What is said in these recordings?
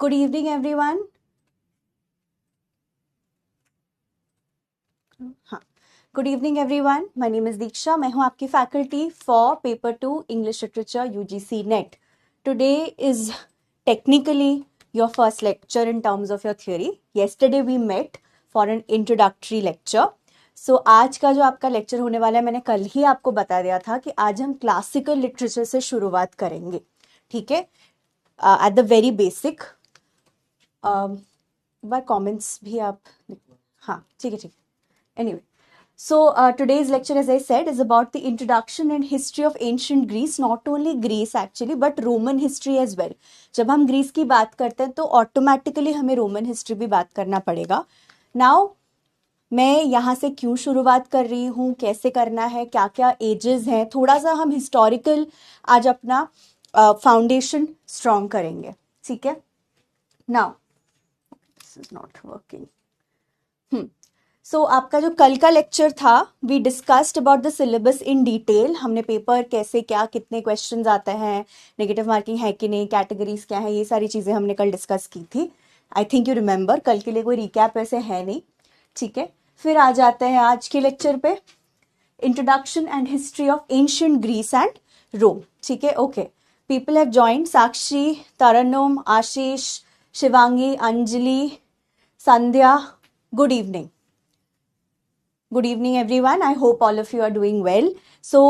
Good evening everyone. हाँ, good evening everyone. My name is Diksha. मैं हूँ आपकी faculty for paper 2 English literature UGC NET. Today is technically your first lecture in terms of your theory. Yesterday we met for an introductory lecture. So आज का जो आपका lecture होने वाला है, मैंने कल ही आपको बता दिया था कि आज हम क्लासिकल लिटरेचर से शुरुआत करेंगे। ठीक है, at the very basic. By comments भी आप, हाँ ठीक है ठीक है। Anyway, so today's lecture, as I said, is about the introduction and history of ancient Greece. Not only Greece actually, but Roman history as well. जब हम Greece की बात करते हैं तो ऑटोमेटिकली हमें रोमन हिस्ट्री भी बात करना पड़ेगा। नाउ मैं यहाँ से क्यों शुरुआत कर रही हूँ, कैसे करना है, क्या क्या एजेस हैं, थोड़ा सा हम हिस्टोरिकल आज अपना फाउंडेशन स्ट्रॉन्ग करेंगे। ठीक है, now this is not working. So आपका जो कल का लेक्चर था, we discussed about the syllabus in detail. हमने पेपर कैसे, क्या, कितने क्वेश्चंस आते हैं, नेगेटिव मार्किंग है कि नहीं, कैटेगरीज क्या है, ये सारी चीज़ें हमने कल डिस्कस की थी। I think you remember. कल के लिए कोई रिकैप ऐसे है नहीं। ठीक है, फिर आ जाते हैं आज के लेक्चर पे, introduction and history of ancient Greece and Rome. ठीक है, okay. People have joined. Sakshi, Tarannum, Ashish, Shivangi, Anjali, Sandhya, good evening. Good evening everyone. I hope all of you are doing well. So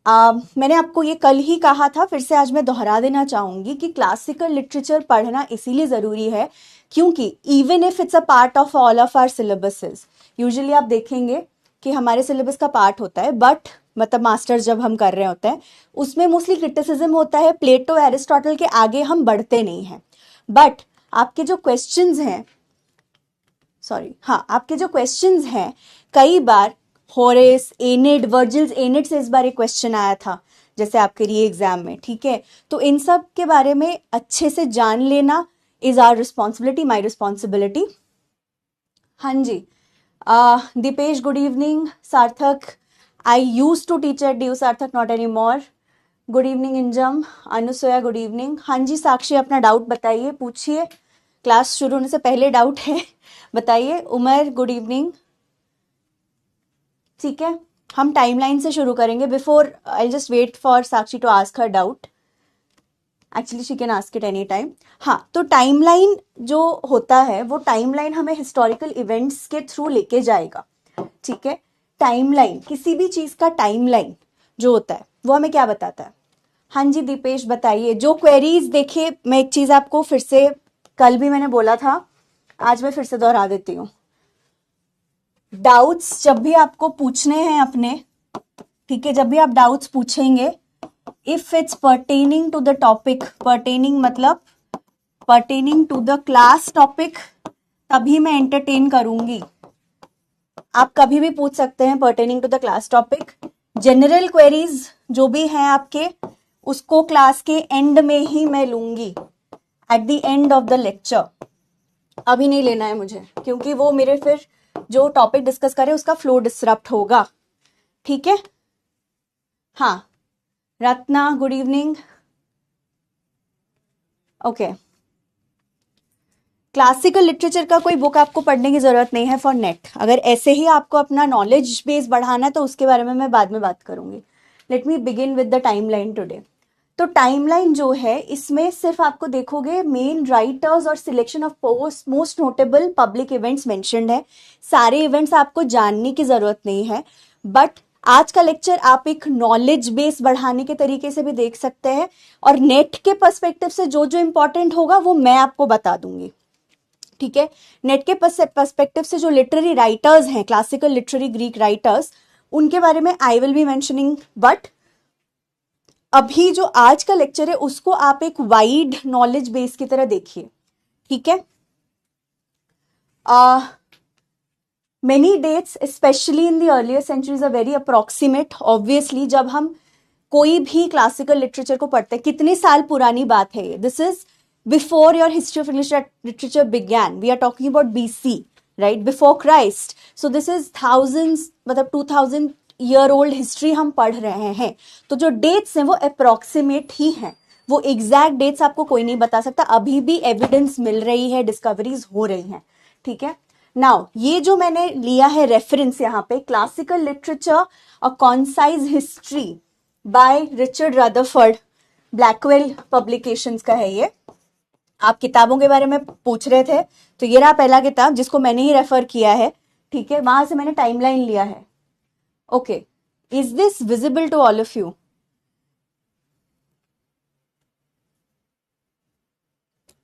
मैंने आपको ये कल ही कहा था, फिर से आज मैं दोहरा देना चाहूंगी कि क्लासिकल लिटरेचर पढ़ना इसीलिए ज़रूरी है क्योंकि even if it's a part of all of our syllabuses, usually आप देखेंगे कि हमारे सिलेबस का पार्ट होता है, बट मतलब मास्टर्स जब हम कर रहे होते हैं उसमें मोस्टली क्रिटिसिज्म होता है, प्लेटो एरिस्टोटल के आगे हम बढ़ते नहीं हैं। बट आपके जो क्वेश्चंस हैं, आपके जो क्वेश्चंस हैं, कई बार होरेस, एनिड, वर्जिल्स एनिड से इस बार एक क्वेश्चन आया था जैसे आपके री एग्जाम में। ठीक है, तो इन सब के बारे में अच्छे से जान लेना is our responsibility, my responsibility. हाँ जी, Deepesh good evening. Sarthak, I use to teach at due Sarthak, not anymore. Good evening Injam. Anusuya good evening. हाँ जी, साक्षी अपना डाउट बताइए, पूछिए, क्लास शुरू होने से पहले डाउट है बताइए। Umar good evening. ठीक है, हम टाइमलाइन से शुरू करेंगे। Before, I just wait for Sakshi to ask her doubt. Actually she can ask it any time. हाँ, तो टाइमलाइन जो होता है वो टाइमलाइन हमें हिस्टोरिकल इवेंट्स के थ्रू लेके जाएगा। ठीक है, टाइमलाइन, किसी भी चीज का टाइमलाइन जो होता है वो हमें क्या बताता है। हाँ जी दीपेश बताइए। जो क्वेरीज, देखिए मैं एक चीज आपको फिर से, कल भी मैंने बोला था, आज मैं फिर से दोहरा देती हूँ। डाउट्स जब भी आपको पूछने हैं अपने, ठीक है, जब भी आप डाउट्स पूछेंगे, if it's pertaining to the topic, pertaining मतलब pertaining to the class topic, तभी मैं एंटरटेन करूंगी। आप कभी भी पूछ सकते हैं pertaining to the class topic. General queries जो भी हैं आपके, उसको क्लास के एंड में ही मैं लूंगी, at the end of the lecture. अभी नहीं लेना है मुझे, क्योंकि वो मेरे फिर जो टॉपिक डिस्कस करें उसका फ्लो डिसरप्ट होगा। ठीक है, हाँ Ratna good evening. Okay, classical literature का कोई बुक आपको पढ़ने की जरूरत नहीं है फॉर नेट। अगर ऐसे ही आपको अपना नॉलेज बेस बढ़ाना है तो उसके बारे में मैं बाद में बात करूंगी। Let me begin with the timeline today. तो टाइमलाइन जो है, इसमें सिर्फ आपको देखोगे मेन राइटर्स और selection of most notable public events mentioned है। सारे इवेंट्स आपको जानने की जरूरत नहीं है, बट आज का लेक्चर आप एक नॉलेज बेस बढ़ाने के तरीके से भी देख सकते हैं, और नेट के पर्सपेक्टिव से जो जो इंपॉर्टेंट होगा वो मैं आपको बता दूंगी। ठीक है, नेट के पर्सपेक्टिव से जो लिटरेरी राइटर्स हैं, क्लासिकल लिटरेरी ग्रीक राइटर्स, उनके बारे में I will be mentioning. But अभी जो आज का लेक्चर है उसको आप एक वाइड नॉलेज बेस की तरह देखिए। ठीक है, many dates specially in the earlier centuries are very approximate. Obviously जब हम कोई भी क्लासिकल लिटरेचर को पढ़ते हैं, कितने साल पुरानी बात है ये, this is before your history of English literature began. We are talking about BC, right, before Christ. So this is thousands, मतलब 2000 ईयर ओल्ड हिस्ट्री हम पढ़ रहे हैं। तो जो डेट्स हैं वो अप्रोक्सीमेट ही हैं, वो एग्जैक्ट डेट्स आपको कोई नहीं बता सकता, अभी भी एविडेंस मिल रही है, डिस्कवरीज हो रही हैं, ठीक है। नाउ ये जो मैंने लिया है रेफरेंस यहाँ पे, classical literature a concise history by Richard Rutherford, Blackwell publications का है ये। आप किताबों के बारे में पूछ रहे थे, तो ये रहा पहला किताब जिसको मैंने ही रेफर किया है, ठीक है, वहां से मैंने टाइमलाइन लिया है। Okay, is this visible to all of you?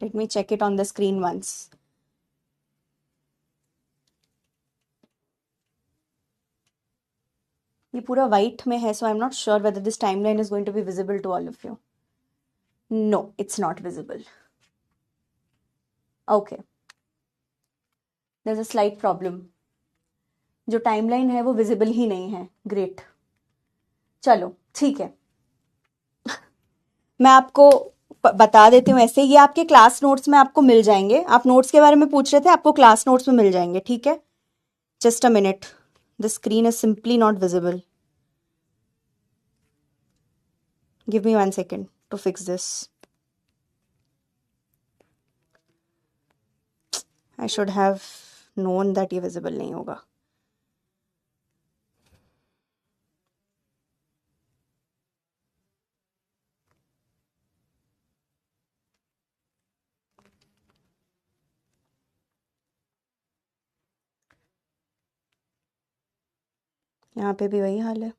Let me check it on the screen once. ये पूरा व्हाइट में है, so I am not sure whether this timeline is going to be visible to all of you. No, it's not visible. Okay, there is a slight problem, जो timeline है वो visible ही नहीं है। Great, चलो ठीक है। मैं आपको बता देती हूँ ऐसे, ये आपके क्लास नोट्स में आपको मिल जाएंगे। आप नोट्स के बारे में पूछ रहे थे, आपको क्लास नोट्स में मिल जाएंगे, ठीक है। Just a minute, the screen is simply not visible. Give me 1 second to fix this. I should have known that ये विजिबल नहीं होगा। यहाँ पे भी वही हाल है।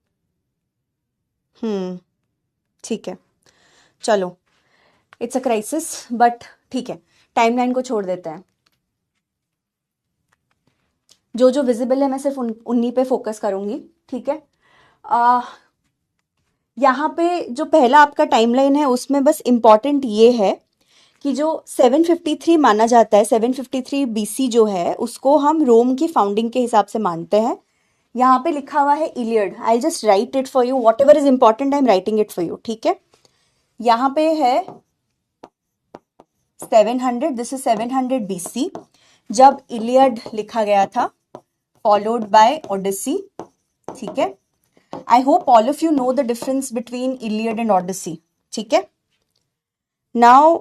ठीक है, चलो, इट्स अ क्राइसिस, बट ठीक है, टाइमलाइन को छोड़ देते हैं। जो जो विजिबल है मैं सिर्फ उन्हीं पे फोकस करूंगी, ठीक है। यहाँ पे जो पहला आपका टाइमलाइन है उसमें बस इम्पॉर्टेंट ये है कि जो 753 माना जाता है, 753 बीसी जो है, उसको हम रोम की फाउंडिंग के हिसाब से मानते हैं। यहाँ पे लिखा हुआ है Iliad, I just write it for you, whatever is important I am writing it for you, ठीक है। यहाँ पे है 700, दिस इज 700 बीसी, जब इलियड लिखा गया था, फॉलोड बाय ओडिसी, ठीक है। I hope all of you know the difference between Iliad and Odyssey, ठीक है। नाउ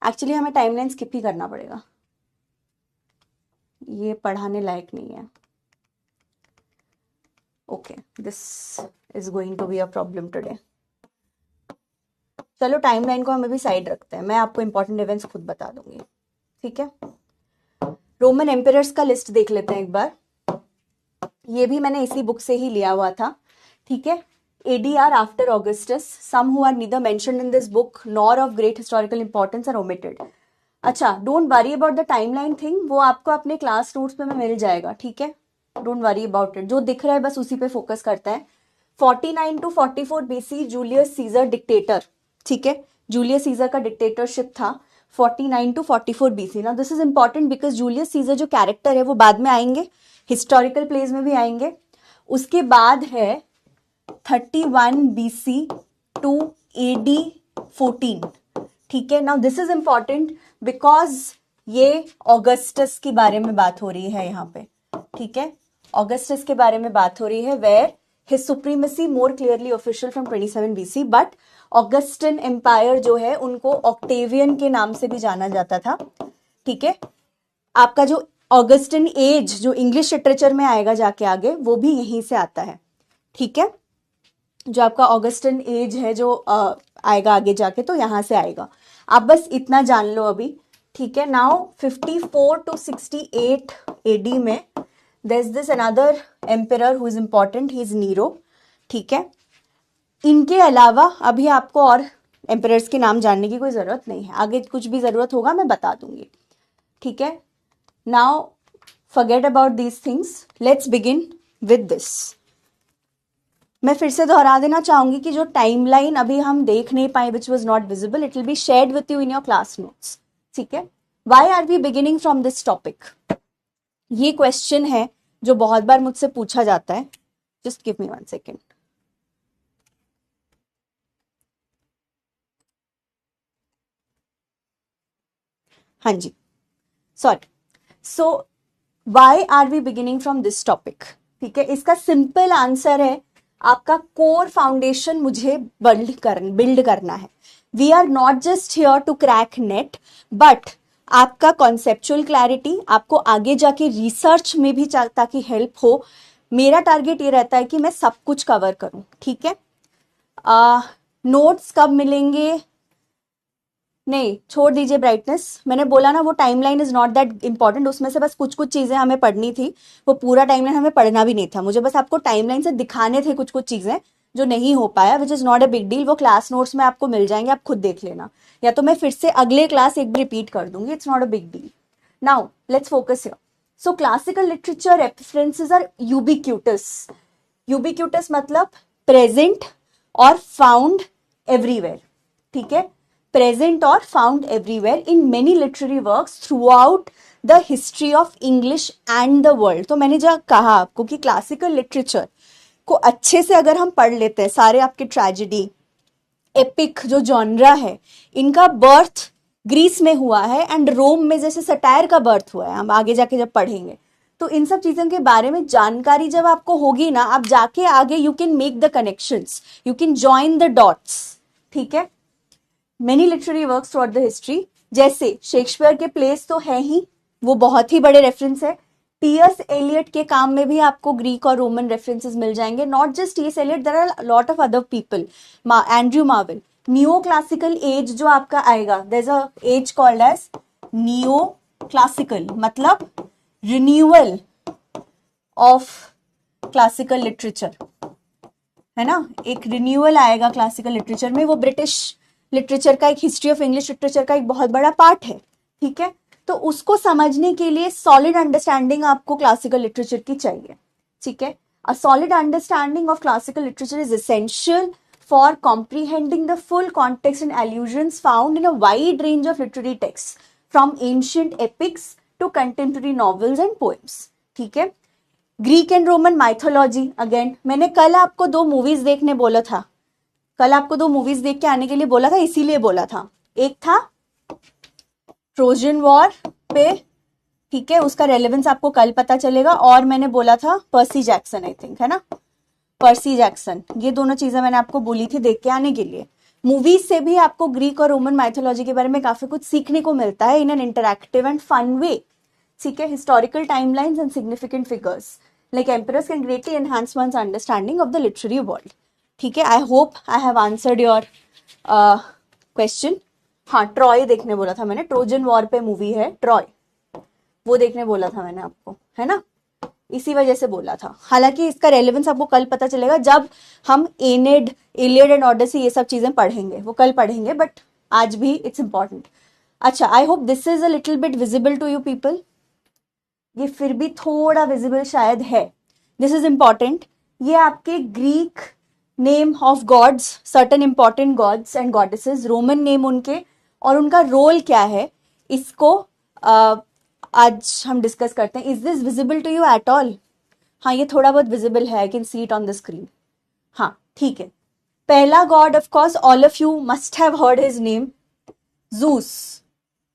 एक्चुअली हमें टाइमलाइन स्किप ही करना पड़ेगा, ये पढ़ाने लायक नहीं है। Okay, this is going to be a problem today. चलो टाइमलाइन को हम अभी साइड रखते हैं, मैं आपको इंपॉर्टेंट इवेंट्स खुद बता दूंगी, ठीक है। रोमन एम्परर्स का लिस्ट देख लेते हैं एक बार, ये भी मैंने इसी बुक से ही लिया हुआ था, ठीक है। ADR after Augustus, some who are neither mentioned in this book nor of great historical importance are omitted. अच्छा, don't worry about the timeline thing, वो आपको अपने क्लास नोट्स पे मिल जाएगा, ठीक है। डोंट वरी अबाउट इट, जो दिख रहा है बस उसी पे फोकस करता है। 49 to 44 BC Julius Caesar dictator, ठीक है, जूलियस सीजर का डिक्टेटरशिप था 49 to 44 BC। Now this is important because Julius Caesar जो कैरेक्टर है वो बाद में आएंगे, हिस्टोरिकल प्लेस में भी आएंगे। उसके बाद है 31 BC टू AD 14, ठीक है। Now this is important because ये ऑगस्टस के बारे में बात हो रही है यहाँ पे, ठीक है। ऑगस्टस के बारे में बात हो रही है, where his supremacy more clearly official from 27 BC, but Augustan empire जो है उनको ऑक्टेवियन के नाम से भी जाना जाता था, ठीक है। आपका जो ऑगस्टन एज जो इंग्लिश लिटरेचर में आएगा जाके आगे, वो भी यहीं से आता है, ठीक है। जो आपका ऑगस्टन एज है जो आएगा आगे जाके, तो यहां से आएगा। आप बस इतना जान लो अभी, ठीक है। नाउ 54 to 68 AD में there is this another emperor who is important, he is Nero, ठीक है। इनके अलावा अभी आपको और एम्परर्स के नाम जानने की कोई जरूरत नहीं है, आगे कुछ भी जरूरत होगा मैं बता दूंगी, ठीक है। Now forget about these things, let's begin with this. मैं फिर से दोहरा देना चाहूंगी कि जो टाइमलाइन अभी हम देख नहीं पाए, which was not visible, it will be shared with you in your class notes, ठीक है। Why are we beginning from this topic, ये क्वेश्चन है जो बहुत बार मुझसे पूछा जाता है। Just give me 1 second। हाँ जी, sorry. So why are we beginning from this topic, ठीक है। इसका सिंपल आंसर है, आपका कोर फाउंडेशन मुझे बिल्ड करना है. We are not just here to crack NET, but आपका कॉन्सेप्चुअल क्लैरिटी, आपको आगे जाके रिसर्च में भी ताकि हेल्प हो. मेरा टारगेट ये रहता है कि मैं सब कुछ कवर करूं. ठीक है. नोट्स कब मिलेंगे? नहीं, छोड़ दीजिए ब्राइटनेस. मैंने बोला ना, वो timeline is not that important. उसमें से बस कुछ कुछ चीजें हमें पढ़नी थी. वो पूरा टाइमलाइन हमें पढ़ना भी नहीं था. मुझे बस आपको टाइमलाइन से दिखाने थे कुछ कुछ चीजें जो नहीं हो पाया, which is not a big deal. वो क्लास नोट्स में आपको मिल जाएंगे, आप खुद देख लेना, या तो मैं फिर से अगले क्लास एक रिपीट कर दूंगी. It's not a big deal. Now let's focus here. So classical literature references are ubiquitous. Ubiquitous मतलब प्रेजेंट और फाउंड एवरीवेयर. ठीक है. प्रेजेंट और found everywhere in many literary works throughout the history of English and the world. तो मैंने जो कहा आपको कि क्लासिकल लिटरेचर को अच्छे से अगर हम पढ़ लेते हैं, सारे आपके ट्रेजेडी, एपिक जो जॉनरा है, इनका बर्थ ग्रीस में हुआ है एंड रोम में जैसे सटायर का बर्थ हुआ है. हम आगे जाके जब पढ़ेंगे तो इन सब चीजों के बारे में जानकारी जब आपको होगी ना, आप जाके आगे you can make the connections, you can join the dots. ठीक है. Many literary works throughout the history, जैसे शेक्सपियर के प्लेस तो है ही, वो बहुत ही बड़े रेफरेंस है. टीएस एलियट के काम में भी आपको ग्रीक और रोमन रेफरेंसेस मिल जाएंगे. Not just TS Eliot, there are lot of other people. Andrew Marvell. New classical age जो आपका आएगा, there is a age called age new classical, मतलब रिन्यूअल ऑफ क्लासिकल लिटरेचर, है ना. एक रिन्यूअल आएगा क्लासिकल लिटरेचर में. वो ब्रिटिश लिटरेचर का, एक हिस्ट्री ऑफ इंग्लिश लिटरेचर का एक बहुत बड़ा पार्ट है. ठीक है. तो उसको समझने के लिए सॉलिड अंडरस्टैंडिंग आपको क्लासिकल लिटरेचर की चाहिए. ठीक है. A solid understanding of classical literature is essential for comprehending the full context and allusions found in a wide range of literary text from ancient epics to contemporary novels and poems. ठीक है. Greek and Roman mythology, again मैंने कल आपको 2 movies देखने बोला था. कल आपको 2 मूवीज देख के आने के लिए बोला था, इसीलिए बोला था. एक था ट्रोजन वॉर पे. ठीक है. उसका रेलेवेंस आपको कल पता चलेगा. और मैंने बोला था पर्सी जैक्सन, आई थिंक, है ना, पर्सी जैक्सन. ये दोनों चीजें मैंने आपको बोली थी देख के आने के लिए. मूवीज से भी आपको ग्रीक और रोमन माइथोलॉजी के बारे में काफी कुछ सीखने को मिलता है in an interactive and fun way. ठीक है. Historical timelines and significant figures like emperors can greatly enhance one's understanding of the literary world. ठीक है. I hope I have answered your question. हाँ, ट्रॉय देखने बोला था मैंने. ट्रोजन वॉर पे मूवी है ट्रॉय, वो देखने बोला था मैंने आपको, है ना. इसी वजह से बोला था. हालांकि इसका रेलेवेंस आपको कल पता चलेगा जब हम एनेड, इलियड एंड ऑडिसी ये सब चीजें पढ़ेंगे. वो कल पढ़ेंगे, बट आज भी इट्स इंपॉर्टेंट. अच्छा, I hope this is a little bit visible to you people. ये फिर भी थोड़ा विजिबल शायद है. This is important. ये आपके Greek name of gods, certain important gods and goddesses, Roman name उनके, और उनका रोल क्या है, इसको आज हम डिस्कस करते हैं. Is this visible to you at all? हाँ, ये थोड़ा बहुत विजिबल है. I can see it on the screen. हाँ, ठीक है. पहला god, of course all of you must have heard his name, Zeus.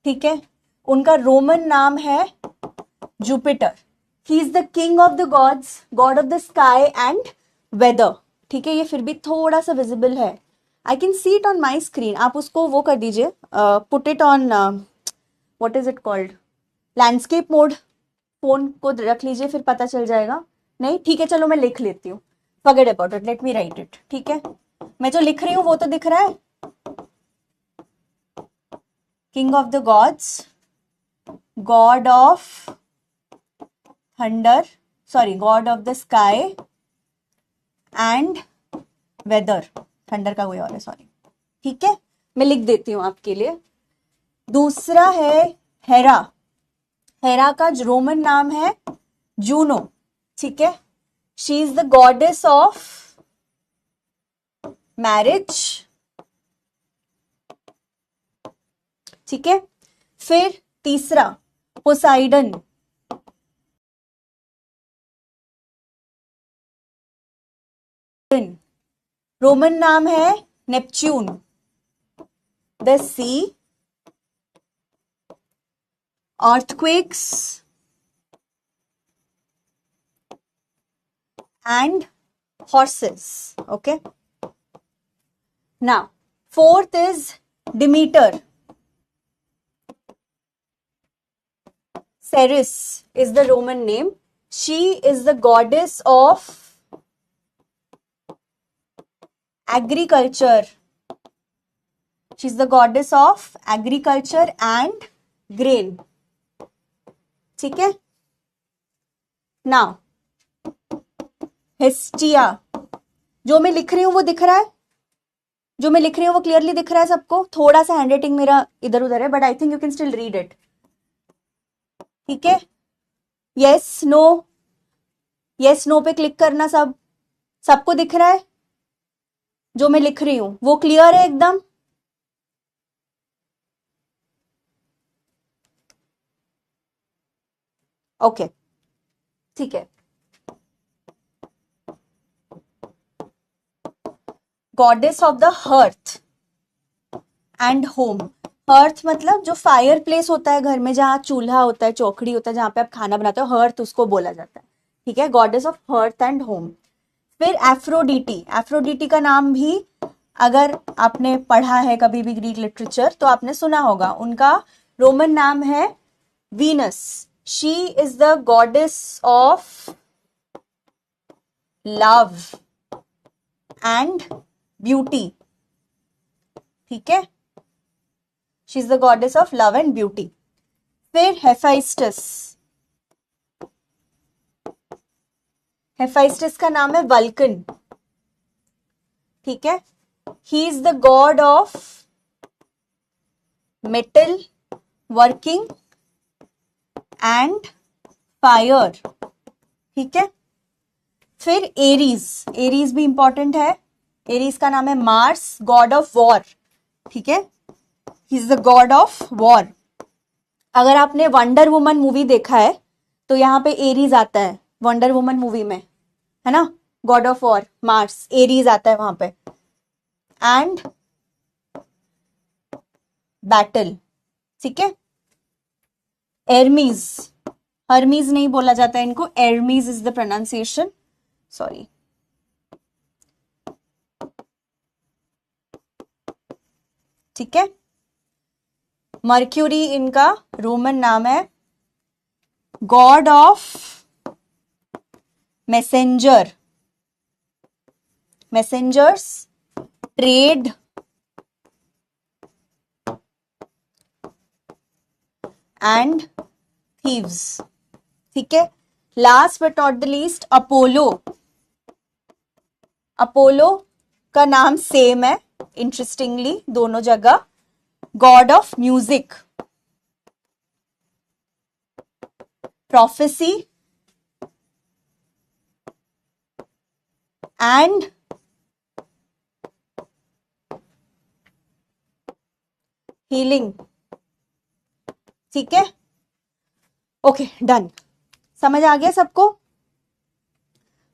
ठीक है. उनका रोमन नाम है Jupiter. He is the king of the gods, god of the sky and weather. ठीक है. ये फिर भी थोड़ा सा विजिबल है. I can see it on my screen. आप उसको वो कर दीजिए, put it on, what is it called, landscape mode. Phone को रख लीजिए, फिर पता चल जाएगा. नहीं, ठीक है, चलो मैं लिख लेती हूँ. Forget about it, let me right it. ठीक है. मैं जो लिख रही हूँ वो तो दिख रहा है. King of the gods, god of thunder, sorry, god of the sky and weather. Thunder का कोई और है, सॉरी. ठीक है. मैं लिख देती हूं आपके लिए. दूसरा है हेरा. हेरा का रोमन नाम है जूनो. ठीक है. She is the goddess of marriage. ठीक है. फिर तीसरा पोसाइडन. रोमन नाम है Neptune. The sea, earthquakes and horses. Okay. Now, fourth is Demeter. Ceres is the Roman name. She is the goddess of agriculture. She's the goddess of agriculture and grain. ठीक है? Now, Hestia. जो मैं लिख रही हूं वो दिख रहा है? जो मैं लिख रही हूँ वो क्लियरली दिख रहा है सबको? थोड़ा सा हैंड राइटिंग मेरा इधर उधर है, but I think you can still read it. ठीक है? यस नो, यस नो पे क्लिक करना. सबको दिख रहा है जो मैं लिख रही हूं? वो क्लियर है एकदम? ओके, ठीक है. Goddess of the hearth and home. Hearth मतलब जो फायर प्लेस होता है घर में, जहाँ चूल्हा होता है, चौकड़ी होता है, जहाँ पे आप खाना बनाते हो, हर्थ उसको बोला जाता है. ठीक है? Goddess of hearth and home. फिर एफ्रोडिटी. एफ्रोडिटी का नाम भी अगर आपने पढ़ा है कभी भी ग्रीक लिटरेचर तो आपने सुना होगा. उनका रोमन नाम है Venus. She is the goddess of love and beauty. ठीक है? She is the goddess of love and beauty. फिर हेफाइस्टस. हेफाइस्टस का नाम है वल्कन. ठीक है? ही is the God of metal working and fire. ठीक है? फिर एरीज. एरीज भी इंपॉर्टेंट है. एरीज का नाम है मार्स, गॉड ऑफ वॉर. ठीक है? ही is the God of war. अगर आपने वंडर वुमन मूवी देखा है तो यहाँ पे एरीज आता है वंडर वुमन मूवी में, है ना? God of war Mars, Aries आता है वहां पे. And battle. ठीक है? एरमीज. हर्मीज नहीं बोला जाता है इनको, एरमीज इज द प्रोनाउंसिएशन. सॉरी. ठीक है? मर्क्यूरी इनका रोमन नाम है. God of messenger, messengers, trade and thieves. ठीक है? Last but not the least Apollo. Apollo का नाम सेम है इंटरेस्टिंगली दोनों जगह. God of music, prophecy and healing. ठीक है? Okay, done. समझ आ गया सबको?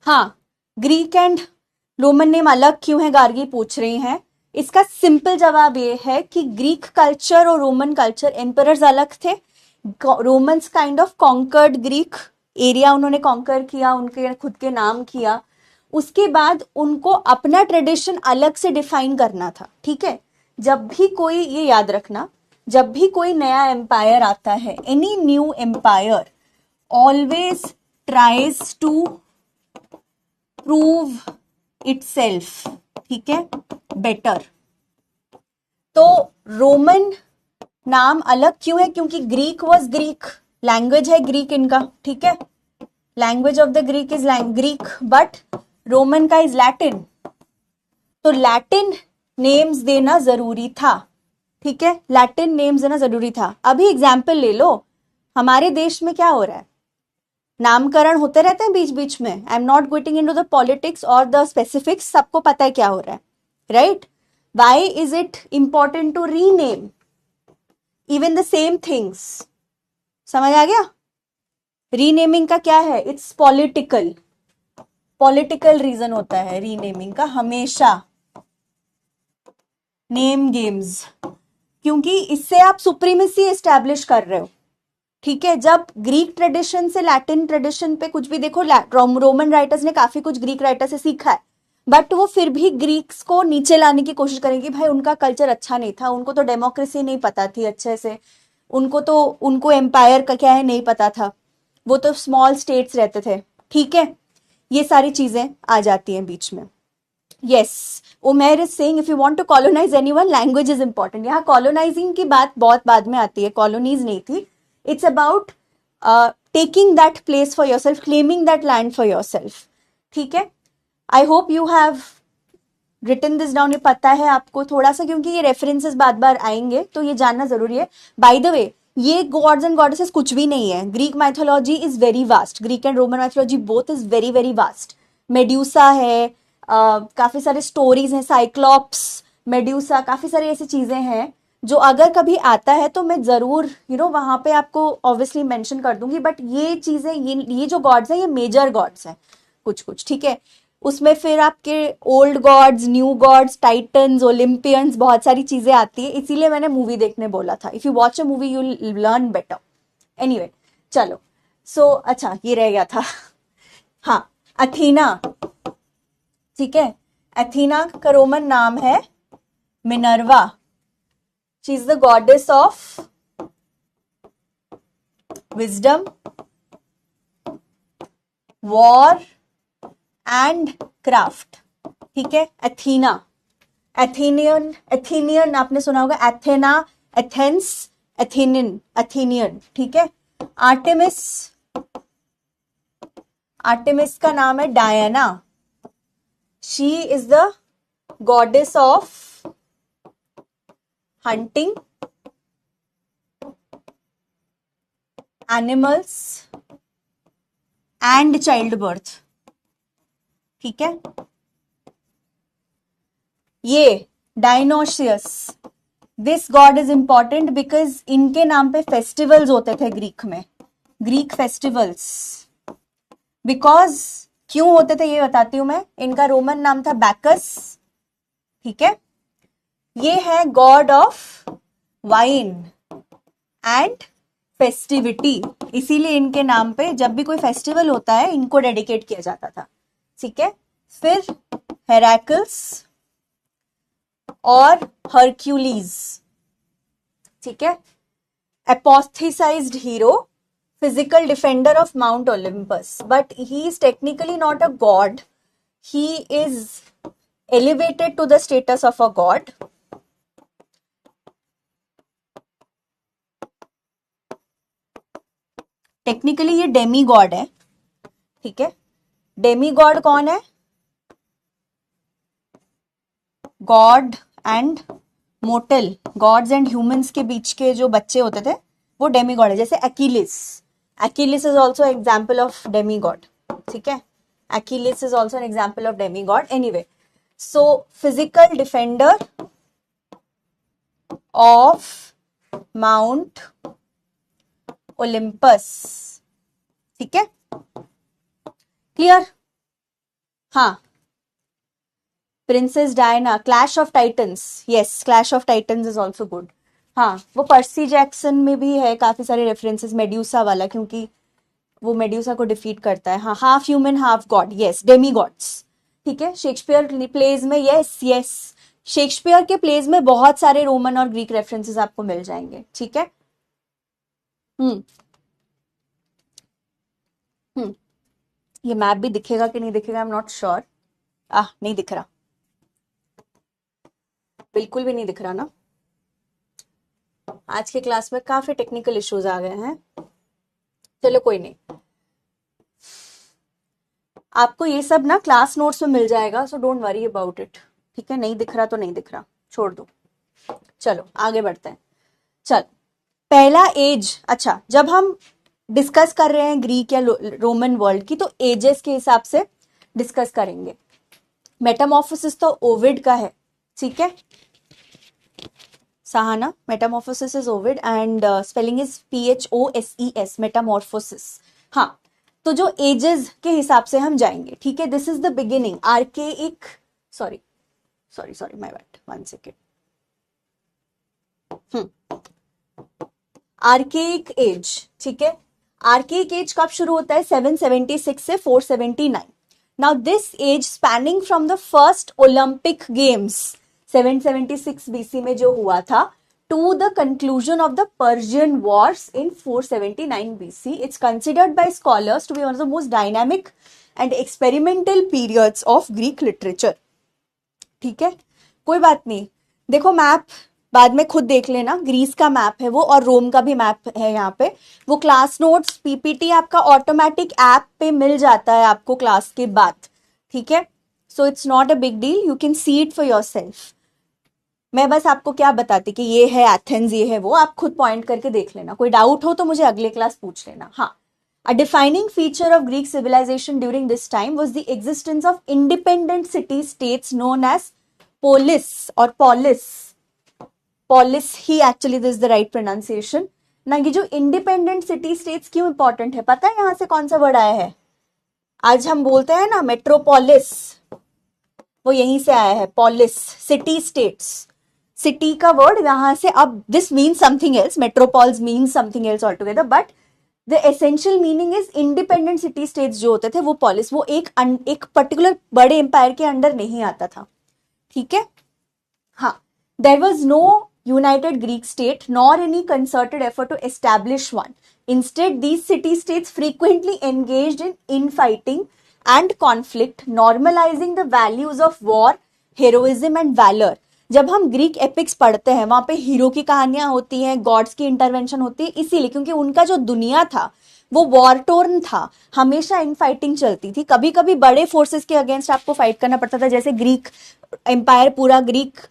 हाँ, ग्रीक एंड रोमन नेम अलग क्यों है, गार्गी पूछ रही हैं. इसका सिंपल जवाब ये है कि ग्रीक कल्चर और रोमन कल्चर, एम्परर्स अलग थे. Romans kind of conquered Greek area, उन्होंने कॉन्कर किया, उनके खुद के नाम किया. उसके बाद उनको अपना ट्रेडिशन अलग से डिफाइन करना था. ठीक है? जब भी कोई, ये याद रखना, जब भी कोई नया एम्पायर आता है, any new empire always tries to prove itself. ठीक है? बेटर. तो रोमन नाम अलग क्यों है? क्योंकि ग्रीक वॉज ग्रीक, लैंग्वेज है ग्रीक इनका. ठीक है? Language of the Greek is Greek, but Roman का इज लैटिन. तो लैटिन नेम्स देना जरूरी था. ठीक है? लैटिन नेम्स देना जरूरी था. अभी एग्जाम्पल ले लो, हमारे देश में क्या हो रहा है, नामकरण होते रहते हैं बीच बीच में. I am not going into the politics और द स्पेसिफिक्स, सबको पता है क्या हो रहा है, right? Why is it important to rename even the same things? समझ आ गया? रीनेमिंग का क्या है? It's political. पॉलिटिकल रीजन होता है रीनेमिंग का हमेशा. नेम गेम्स, क्योंकि इससे आप सुप्रीमेसी एस्टैब्लिश कर रहे हो. ठीक है? जब ग्रीक ट्रेडिशन से लैटिन ट्रेडिशन पे कुछ भी देखो, रोमन राइटर्स ने काफी कुछ ग्रीक राइटर से सीखा है, बट वो फिर भी ग्रीक्स को नीचे लाने की कोशिश करेंगे, भाई उनका कल्चर अच्छा नहीं था, उनको तो डेमोक्रेसी नहीं पता थी अच्छे से, उनको एम्पायर का क्या है नहीं पता था, वो तो स्मॉल स्टेट्स रहते थे, ठीक है, ये सारी चीजें आ जाती हैं बीच में। Yes, Umer is saying if you want to colonise anyone language is important. यहाँ कॉलोनाइजिंग की बात बहुत बाद में आती है, कॉलोनीज नहीं थी, it's about taking that place for yourself, claiming that land for yourself, ठीक है। I hope you have written this down, ये पता है आपको थोड़ा सा, क्योंकि ये रेफरेंसेस बार बार आएंगे तो ये जानना जरूरी है। बाय द वे, ये गॉड्स एंड गॉडेसेस कुछ भी नहीं है, Greek mythology is very vast, Greek and Roman mythology both is very very vast. Medusa है, काफी सारे स्टोरीज हैं, साइक्लॉप्स, मेड्यूसा, काफी सारी ऐसी चीजें हैं जो अगर कभी आता है तो मैं जरूर वहां पे आपको ऑब्वियसली मेंशन कर दूंगी। बट ये चीजें, ये जो गॉड्स हैं ये मेजर गॉड्स हैं कुछ कुछ, ठीक है। उसमें फिर आपके old gods, new gods, Titans, Olympians, बहुत सारी चीजें आती है, इसीलिए मैंने मूवी देखने बोला था। If you watch a movie you learn better. Anyway, चलो, सो अच्छा ये रह गया था। हाँ, अथीना, ठीक है, अथीना का रोमन नाम है Minerva. She is the goddess of wisdom, war and craft, ठीक है। एथीना, एथेनियन आपने सुना होगा, एथेना, एथेंस, एथेनियन, ठीक है। आर्टेमिस, आर्टेमिस का नाम है Diana, she is the goddess of hunting, animals and childbirth, ठीक है। ये Dionysus, this god is important because इनके नाम पे फेस्टिवल्स होते थे ग्रीक में, ग्रीक फेस्टिवल्स। बिकॉज क्यों होते थे ये बताती हूं मैं। इनका रोमन नाम था बैकस, ठीक है। ये है God of wine and festivity, इसीलिए इनके नाम पे जब भी कोई फेस्टिवल होता है इनको डेडिकेट किया जाता था, ठीक है। फिर हेराक्ल्स और हरक्यूलीज, ठीक है। Apotheosized hero, physical defender of Mount Olympus, but he is technically not a god, he is elevated to the status of a god. Technically ये डेमी गॉड है, ठीक है। डेमी गॉड कौन है? God and mortal, gods and humans के बीच के जो बच्चे होते थे वो डेमी गॉड है। जैसे Achilles, Achilles is also example of demi god, ठीक है। Achilles is also an example of demi god. Anyway, so physical defender of Mount Olympus, ठीक है, क्लियर। हाँ, princess Diana, clash of Titans, yes, clash of Titans is also good. हाँ, वो Percy Jackson में भी है काफी सारे रेफरेंसेस, मेड्यूसा वाला, क्योंकि वो मेड्यूसा को डिफीट करता है। हाँ, half human half God, yes, Demi God's, ठीक है। शेक्सपियर प्लेज में, यस यस, शेक्सपियर के प्लेज में बहुत सारे रोमन और ग्रीक रेफरेंसेस आपको मिल जाएंगे, ठीक है। हम्म हम्म ये मैप भी दिखेगा कि नहीं दिखेगा, आई एम नॉट श्योर। नहीं दिख रहा, बिल्कुल भी नहीं दिख रहा ना। आज के क्लास में काफी टेक्निकल इश्यूज आ गए हैं, चलो कोई नहीं, आपको ये सब ना क्लास नोट्स में मिल जाएगा, so don't worry about it, ठीक है। नहीं दिख रहा तो नहीं दिख रहा, छोड़ दो। चलो आगे बढ़ते हैं। चल, पहला एज, अच्छा, जब हम डिस्कस कर रहे हैं ग्रीक या रोमन वर्ल्ड की तो एजेस के हिसाब से डिस्कस करेंगे। मेटामॉर्फोसिस तो ओविड का है, ठीक है, Sahana, Metamorphosis is Ovid and spelling is PHOSES, Metamorphosis. हाँ, तो जो एजेस के हिसाब से हम जाएंगे, ठीक है। This is the beginning, archaic, sorry my bad, 1 second. Archaic age, ठीक है। आर्केइक एज कब शुरू होता है? 776 से 479, Now this age spanning from the first Olympic Games 776 BC में जो हुआ था to the conclusion of the Persian Wars in 479 BC, it's considered by scholars to be one of the most dynamic and experimental periods of Greek literature. ठीक है, कोई बात नहीं, देखो मैप बाद में खुद देख लेना, ग्रीस का मैप है वो और रोम का भी मैप है यहाँ पे, वो क्लास नोट्स पीपीटी आपका ऑटोमेटिक ऐप पे मिल जाता है आपको क्लास के बाद, ठीक है. So it's not a big deal, you can see it for your self. मैं बस आपको क्या बताती कि ये है एथेंस, ये है वो, आप खुद पॉइंट करके देख लेना, कोई डाउट हो तो मुझे अगले क्लास पूछ लेना. हाँ, a defining feature of Greek civilization during this time was the existence of independent city states known as polis or polis. Polis he actually this is the right pronunciation. ना ये जो इंडिपेंडेंट सिटी स्टेट्स क्यों important है, पता है यहाँ से कौन सा वर्ड आया है? आज हम बोलते हैं ना मेट्रोपोलिस, वो यहीं से आया है, पॉलिस, सिटी स्टेट्स. सिटी का वर्ड यहाँ से, अब this means something else, metropolis means something else all together, but the essential meaning is independent city states जो होते थे वो पॉलिस, वो एक पर्टिकुलर बड़े एम्पायर के अंडर नहीं आता था, ठीक है. हाँ, there was no united Greek state nor any concerted effort to establish one. Instead, these city states frequently engaged in infighting and conflict, normalizing the values of war, heroism and valor. जब हम Greek epics पढ़ते हैं वहां पे hero की कहानियां होती हैं, गॉड्स की इंटरवेंशन होती है, इसीलिए क्योंकि उनका जो दुनिया था वो वॉर टोर्न था, हमेशा इनफाइटिंग चलती थी. कभी कभी बड़े फोर्सेस के अगेंस्ट आपको फाइट करना पड़ता था, जैसे ग्रीक एम्पायर, पूरा Greek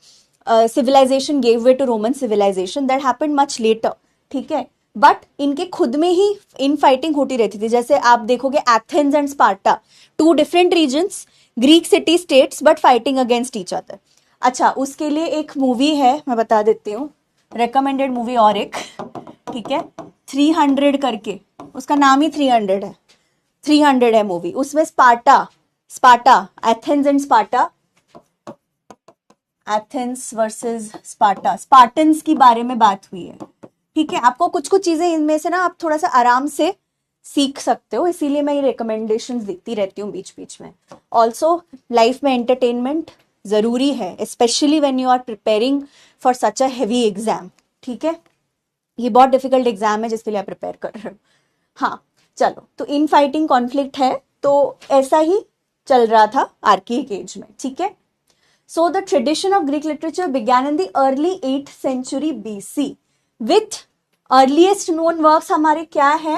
civilization gave way to Roman civilization, that happened much later, ठीक है. बट इनके खुद में ही इन फाइटिंग होती रहती थी. जैसे आप देखोगे Athens and Sparta, two different regions, Greek city states but fighting against each other. अच्छा, उसके लिए एक मूवी है, मैं बता देती हूँ, रिकमेंडेड मूवी और एक, ठीक है, 300 करके, उसका नाम ही 300 है, 300 है मूवी. उसमें Sparta Athens and Sparta, Athens versus Sparta, Spartans की बारे में बात हुई है, ठीक है. आपको कुछ कुछ चीजें इनमें से ना आप थोड़ा सा आराम से सीख सकते हो, इसीलिए मैं ये रिकमेंडेशंस देती रहती हूँ बीच बीच में. ऑल्सो लाइफ में एंटरटेनमेंट जरूरी है, specially when you are preparing for such a heavy exam, ठीक है. ये बहुत डिफिकल्ट एग्जाम है जिसके लिए आप प्रिपेयर कर रहे हो. हाँ चलो, तो इन फाइटिंग कॉन्फ्लिक्ट है, तो ऐसा ही चल रहा था आर्किक एज में, ठीक है. So the tradition of Greek literature began in the early 8th century BC with earliest known works हमारे क्या है,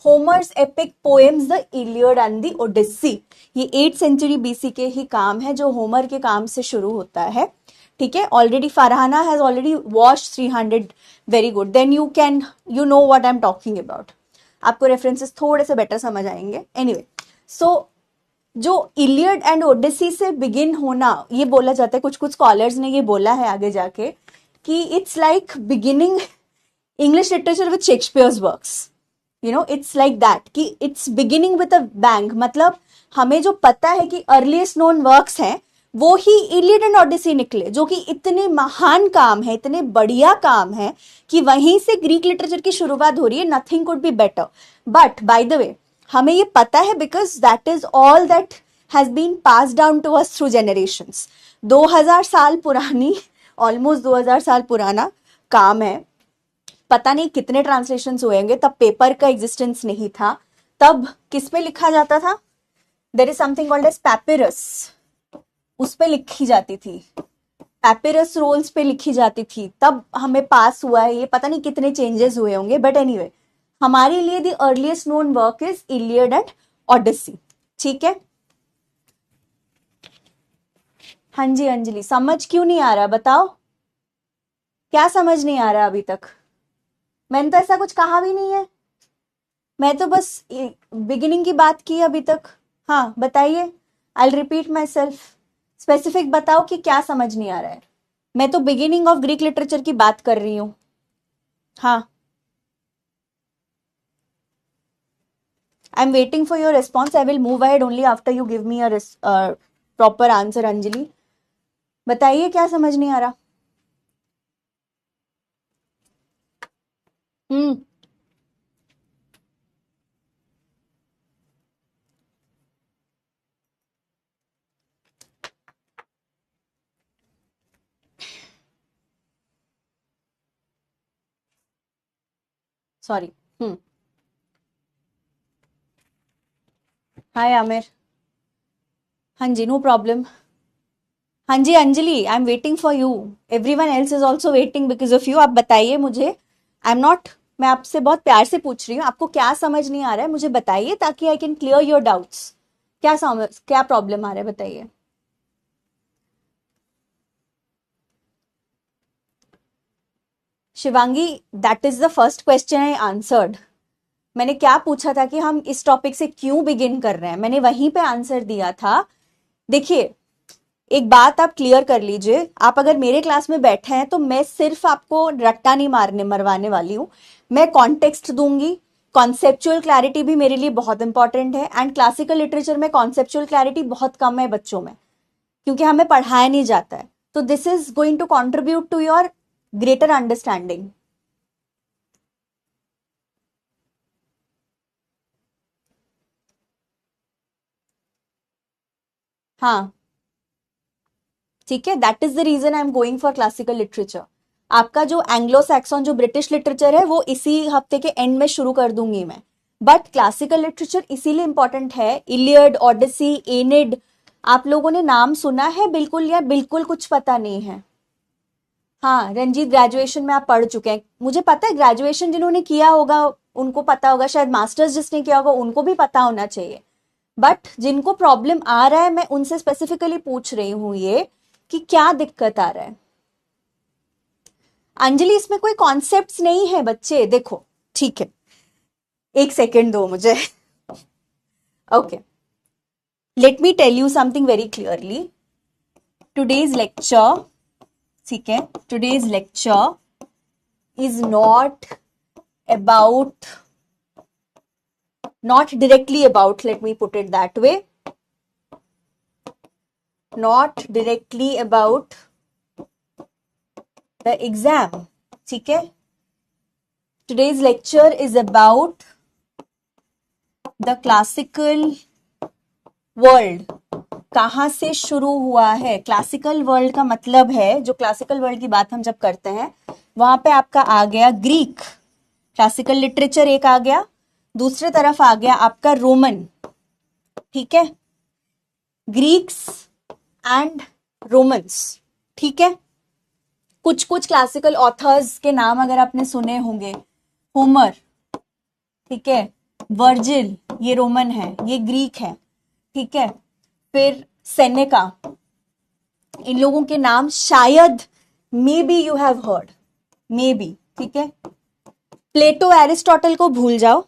Homer's epic poems The Iliad and the Odyssey. ये 8th century BC के ही काम है, जो होमर के काम से शुरू होता है, ठीक है. Already Farhana has already watched 300, very good, then you can you know what I am talking about. आपको रेफरेंसेस थोड़े से बेटर समझ आएंगे. एनीवे, सो जो इलियड एंड ओडिसी से बिगिन होना, ये बोला जाता है, कुछ कुछ स्कॉलर्स ने ये बोला है आगे जाके कि it's like beginning English literature with Shakespeare's works, you no, it's like that कि it's beginning with a bang. मतलब हमें जो पता है कि अर्लीस्ट नोन वर्क्स हैं वो ही इलियड एंड ओडिसी निकले, जो कि इतने महान काम है, इतने बढ़िया काम है कि वहीं से ग्रीक लिटरेचर की शुरुआत हो रही है. Nothing could be better. But by the way, हमें ये पता है because that is all that has been pass down to us through generations. 2000 साल पुरानी, ऑलमोस्ट 2000 साल पुराना काम है. पता नहीं कितने ट्रांसलेशंस हुए होंगे, तब पेपर का एग्जिस्टेंस नहीं था. तब किस पे लिखा जाता था? There is something called as papyrus, उस पे लिखी जाती थी, पैपिरस रोल्स पे लिखी जाती थी. तब हमें पास हुआ है, ये पता नहीं कितने चेंजेस हुए होंगे, बट एनीवे हमारे लिए the earliest known work is Iliad and Odyssey, ठीक है. हाँ जी अंजलि, समझ क्यों नहीं आ रहा बताओ, क्या समझ नहीं आ रहा अभी तक? मैंने तो ऐसा कुछ कहा भी नहीं है, मैं तो बस बिगिनिंग की बात की अभी तक. हाँ बताइए, I repeat my self, specific बताओ कि क्या समझ नहीं आ रहा है. मैं तो बिगिनिंग ऑफ ग्रीक लिटरेचर की बात कर रही हूँ. हाँ, I am waiting for your response. I will move ahead only after you give me a proper answer. Anjali बताइए क्या समझ नहीं आ रहा. Hmm, sorry. हाय आमिर। हाँ जी, नो प्रॉब्लम। हाँ जी Anjali, I am waiting for you. Everyone else is also waiting because of you. आप बताइए मुझे। आई एम नॉट, मैं आपसे बहुत प्यार से पूछ रही हूँ, आपको क्या समझ नहीं आ रहा है मुझे बताइए, ताकि I can clear your doubts. क्या समझ, क्या प्रॉब्लम आ रहा है बताइए। Shivangi, that is the first question I answered. मैंने क्या पूछा था कि हम इस टॉपिक से क्यों बिगिन कर रहे हैं, मैंने वहीं पे आंसर दिया था। देखिए, एक बात आप क्लियर कर लीजिए, आप अगर मेरे क्लास में बैठे हैं तो मैं सिर्फ आपको रट्टा नहीं मारने मरवाने वाली हूँ। मैं कॉन्टेक्स्ट दूंगी। कॉन्सेप्चुअल क्लैरिटी भी मेरे लिए बहुत इंपॉर्टेंट है, एंड क्लासिकल लिटरेचर में कॉन्सेप्चुअल क्लैरिटी बहुत कम है बच्चों में, क्योंकि हमें पढ़ाया नहीं जाता है। तो this is going to contribute to your greater understanding. हाँ, ठीक है, that is the reason I am going for classical literature. आपका जो एंग्लो सैक्सन, जो ब्रिटिश लिटरेचर है, वो इसी हफ्ते के एंड में शुरू कर दूंगी मैं। बट क्लासिकल लिटरेचर इसीलिए इंपॉर्टेंट है, इलियड, ओडिसी, एनिड, आप लोगों ने नाम सुना है बिल्कुल या बिल्कुल कुछ पता नहीं है? हाँ रंजीत, ग्रेजुएशन में आप पढ़ चुके हैं, मुझे पता है। ग्रेजुएशन जिन्होंने किया होगा उनको पता होगा, शायद मास्टर्स जिसने किया होगा उनको भी पता होना चाहिए। बट जिनको प्रॉब्लम आ रहा है, मैं उनसे स्पेसिफिकली पूछ रही हूँ ये, कि क्या दिक्कत आ रहा है। अंजलि, इसमें कोई कॉन्सेप्ट्स नहीं है बच्चे, देखो। ठीक है, एक सेकेंड दो मुझे। Okay, let me tell you something very clearly. Today's lecture, ठीक है, today's lecture is about not directly about, let me put it that way, not directly about the exam, ठीक है। today's lecture is about the classical world, कहाँ से शुरू हुआ है। Classical world का मतलब है, जो क्लासिकल वर्ल्ड की बात हम जब करते हैं, वहां पे आपका आ गया ग्रीक, क्लासिकल लिटरेचर एक आ गया, दूसरे तरफ आ गया आपका रोमन, ठीक है, ग्रीक्स एंड रोमन्स, ठीक है। कुछ कुछ क्लासिकल ऑथर्स के नाम अगर आपने सुने होंगे, होमर, ठीक है, वर्जिल, ये रोमन है, ये ग्रीक है, ठीक है। फिर सेनेका, इन लोगों के नाम शायद may be you have heard, may be, ठीक है। प्लेटो, एरिस्टोटल को भूल जाओ।